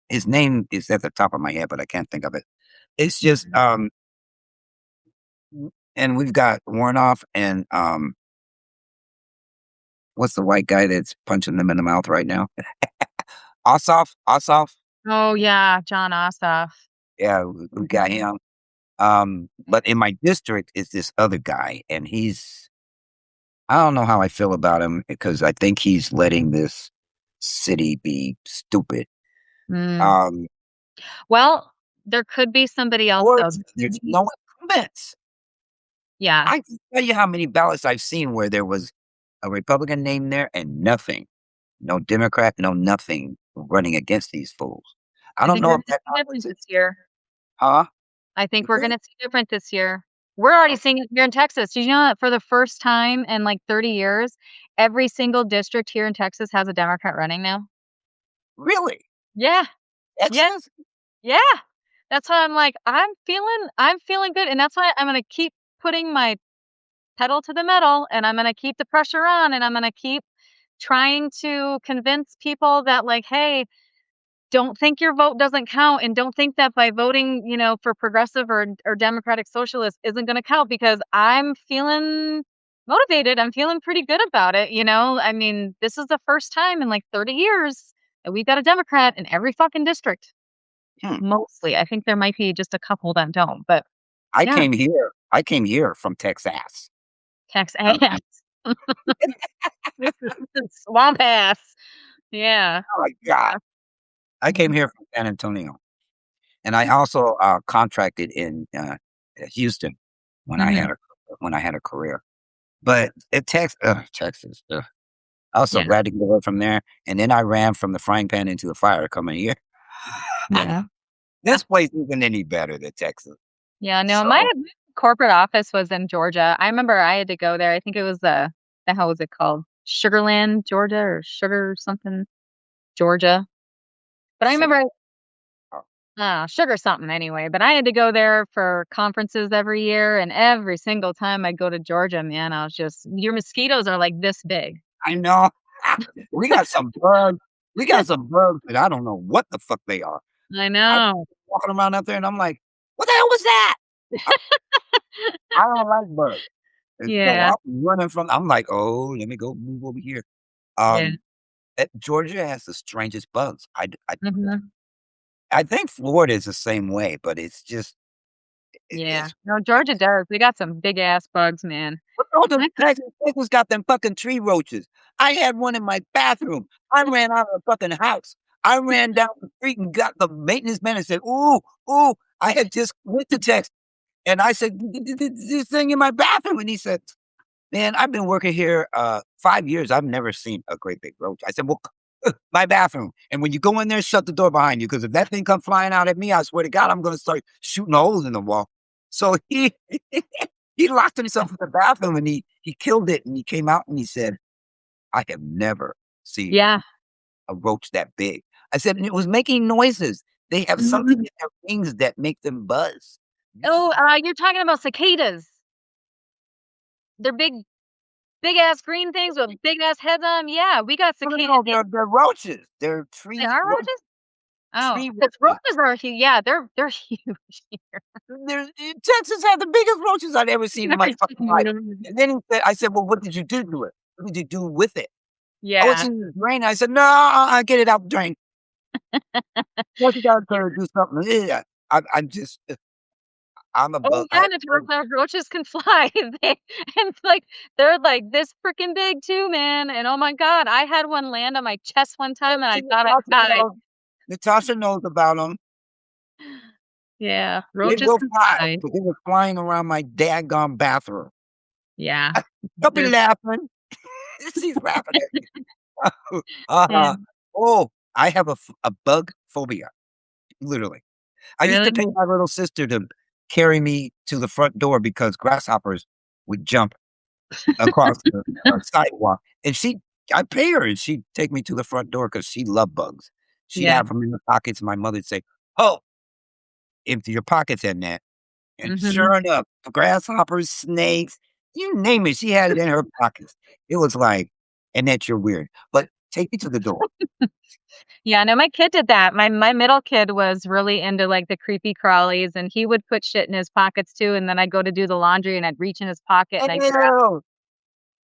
his name is at the top of my head, but I can't think of it. It's just, and we've got Warnoff and, what's the white guy that's punching them in the mouth right now? Ossoff? Oh yeah, John Ossoff. Yeah, we got Mhm. him. But in my district is this other guy, and I don't know how I feel about him because I think he's letting this city be stupid. Mm. Um, Well, there could be somebody else though. Boards, There could there's be. no incumbents. Yeah, I can tell you how many ballots I've seen where there was a Republican name there and nothing. No Democrat, no nothing running against these fools. I I don't think know we're if gonna that see different happens. this year. Huh? I think You we're think? gonna see different this year. We're already Oh, seeing it here in Texas. Did you know that for the first time in like 30 years, every single district here in Texas has a Democrat running now? really? Yeah, yeah, Texas? yeah. That's why I'm like, I'm feeling good, and that's why I'm gonna keep putting my pedal to the metal, and I'm gonna keep the pressure on, and I'm gonna keep trying to convince people that like, hey, don't think your vote doesn't count, and don't think that by voting, for progressive or democratic socialist isn't going to count because I'm feeling motivated. I'm feeling pretty good about it. I mean, this is the first time in like 30 years that we've got a Democrat in every fucking district. Hmm. Mostly. I think there might be just a couple that don't, but yeah, I came here from Texas. tax Um, ass. This is swamp ass. Yeah. oh my god. I came Mhm. here from San Antonio, and I also, contracted in, Houston when I Mhm. had a when I had a career. But Texas, ugh. I was so Yeah. glad to get away from there, and then I ran from the frying pan into the fire coming here. Yeah. This place isn't any better than Texas. Yeah, no, my So, corporate office was in Georgia. I remember I had to go there. I think it was, the hell was it called? Sugarland, Georgia, or Sugar something, Georgia. But I sugar remember oh, Sugar something anyway, but I had to go there for conferences every year, and every single time I go to Georgia, man, I was just your mosquitoes are like this big. I know. We got some bugs. We got some bugs that I don't know what the fuck they are. I I know. walking around out there and I'm like, "What the hell was that?" I I don't like bugs. And so Yeah, I'm running from I'm like, "Oh, let me go move over here." yeah, Um, Georgia has the strangest bugs. mhm, I think Florida is the same way, but it's just yeah. it's No, Georgia does. We got some big ass bugs, man. But all the I Texas got them fucking tree roaches. I had one in my bathroom. I ran out of the fucking house. I ran down the street and got the maintenance man and said, "Ooh, ooh." I had just went to Texas, and I said, This thing in my bathroom." And he said, "Man, I've been working here, 5 years. I've never seen a great big roach." I said, "Well, my bathroom. And when you go in there, shut the door behind you, because if that thing come flying out at me, I swear to God, I'm gonna start shooting holes in the wall." So he he locked himself in the bathroom and he killed it, and he came out and he said, "I have never seen Yeah. a roach that big." I said, "And it was making noises. They have something Mhm. in their wings that make them buzz." Oh, you're talking about cicadas. They're big ass green things with big ass heads on 'em. Yeah, we got No, no, cicadas. no, they're roaches. They're They are roaches? Oh, tree 'cause roaches. roaches are huge. Yeah, they're huge here. Texas had the biggest roaches I'd ever seen in my They're fucking life. huge. And then I said, "Well, what did you do to it? What did you do with it?" "Oh, it's Yeah. in the drain." I said, "No, get it out the drain. Once you gotta Yeah. do something." Yeah. I'm just, I'm Oh, above I yeah, have and it's no roaches can fly. They and, like, they're, like, this freaking big too, man, and, oh my god, I had one land on my chest one time, and I see, thought I died. Natasha knows about them. Yeah, They roaches will fly, inside. but they were flying around my daggone bathroom. Yeah. Don't be Just laughing. She's laughing at me. yeah. Uh, oh, I have a bug phobia, literally. I used to Really? pay my little sister to carry me to the front door because grasshoppers would jump across the, sidewalk, and I'd pay her, and she'd take me to the front door because she loved bugs. She'd Yeah. have them in her pockets, my mother'd say, "Oh, empty your pockets in that." And Mhm. sure enough, grasshoppers, snakes, you name it, she had it in her pockets. It was like, "And that you're weird, but take me to the door." Yeah, no, my kid did that. My middle kid was really into, like, the creepy crawlies, and he would put shit in his pockets too, and then I'd go to do the laundry, and I'd reach in his pocket, and I'd Ew,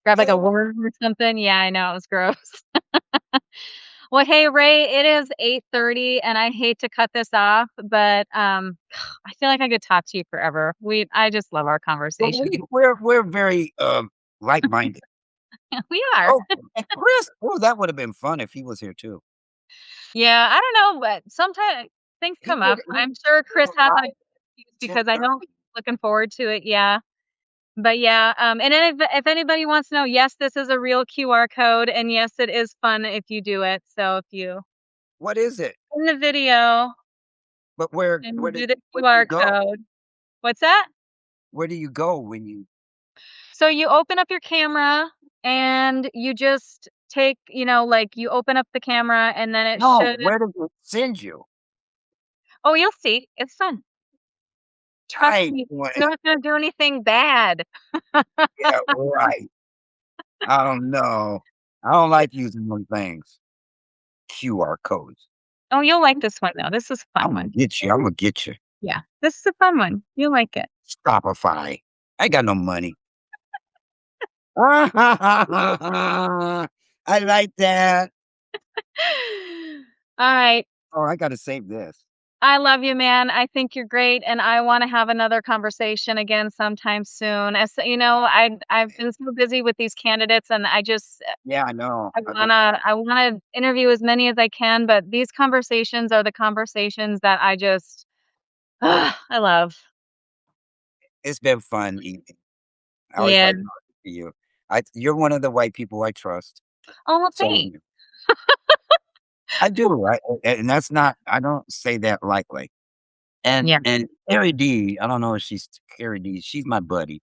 grab, like, a ew. worm or something. Yeah, I know, it was gross. Well, hey, Ray, it is 8:30, and I hate to cut this off, but, I feel like I could talk to you forever. I just love our Well, conversation. we're very, like-minded. We are. Oh, and Chris, oh, that would have been fun if he was here too. Yeah, I don't know, but sometimes things come up. He I'm sure Chris would has an arrive excuse at because I know 10:30. he's looking forward to it, yeah. But yeah, and then if anybody wants to know, yes, this is a real QR code, and yes, it is fun if you do it. So if you What is it? in the video But where and where you do do the where do you QR go? code. What's that? Where do you go when you So you open up your camera and you just take, like you open up the camera and then it No, should where does it send you? oh, you'll see. It's fun. Trust Tight me. one. You're not gonna do anything bad. Yeah, right. I don't know. I don't like using those things. QR codes. Oh, you'll like this one though. This is a fun Imma one. get you, Imma get you. Yeah, this is a fun one. You'll like it. Shopify. I ain't got no money. I like that. All right. Oh, I gotta save this. I love you, man. I think you're great, and I wanna have another conversation again sometime soon. As I've been so busy with these candidates, and Yeah, I know. I wanna interview as many as I can, but these conversations are the conversations that I love. It's been fun evening. I always Yeah. like talking to you. You're one of the white people I trust. Oh, well, So thanks. I do, right? And that's not I don't say that lightly. Yeah. And Carrie D, I don't know if she's Carrie D, she's my buddy.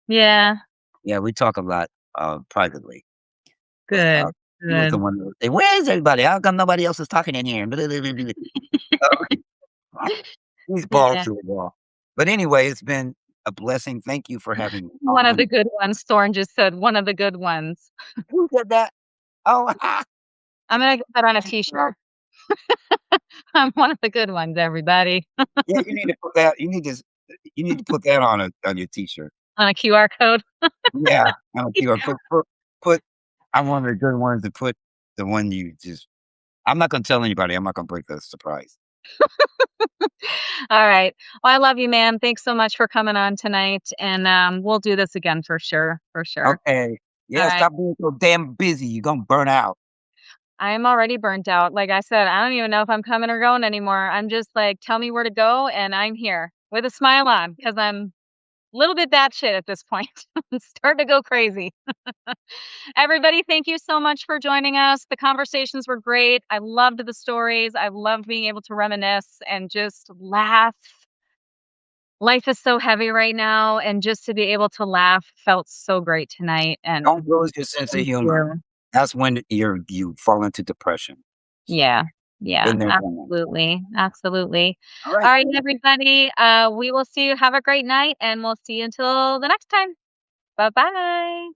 Yeah. Yeah, we talk a lot, privately, but, Good. he was the Good. one that would say, "Where's everybody? How come nobody else is talking in here?" He's balls Yeah. to the wall. But anyway, it's been a blessing. Thank you for having me One of on. the good ones. Thorn just said, "One of the good ones." Who said that? Oh, I'm gonna get that on a T-shirt. I'm one of the good ones, everybody. yeah, you need to put that you need to put that on your T-shirt. On a QR code. Yeah, on a QR. Put I'm one of the good ones to put the one you just I'm not gonna tell anybody. I'm not gonna break the surprise. All right. Well, I love you, man. Thanks so much for coming on tonight, and, we'll do this again for sure, for sure. Okay. All Yeah, right. stop being so damn busy. You're gonna burn out. I'm already burnt out. Like I said, I don't even know if I'm coming or going anymore. I'm just like, "Tell me where to go, and I'm here with a smile on because 'cause I'm a little bit batshit at this point. I'm starting to go crazy. Everybody, thank you so much for joining us. The conversations were great. I loved the stories. I loved being able to reminisce and just laugh. Life is so heavy right now, and just to be able to laugh felt so great tonight, and Don't lose your sense of thank humor. you. That's when you fall into depression. So, Yeah. Yeah, been there, done that. absolutely, absolutely. All right. Alright, everybody, we will see you. Have a great night, and we'll see you until the next time. Bye-bye.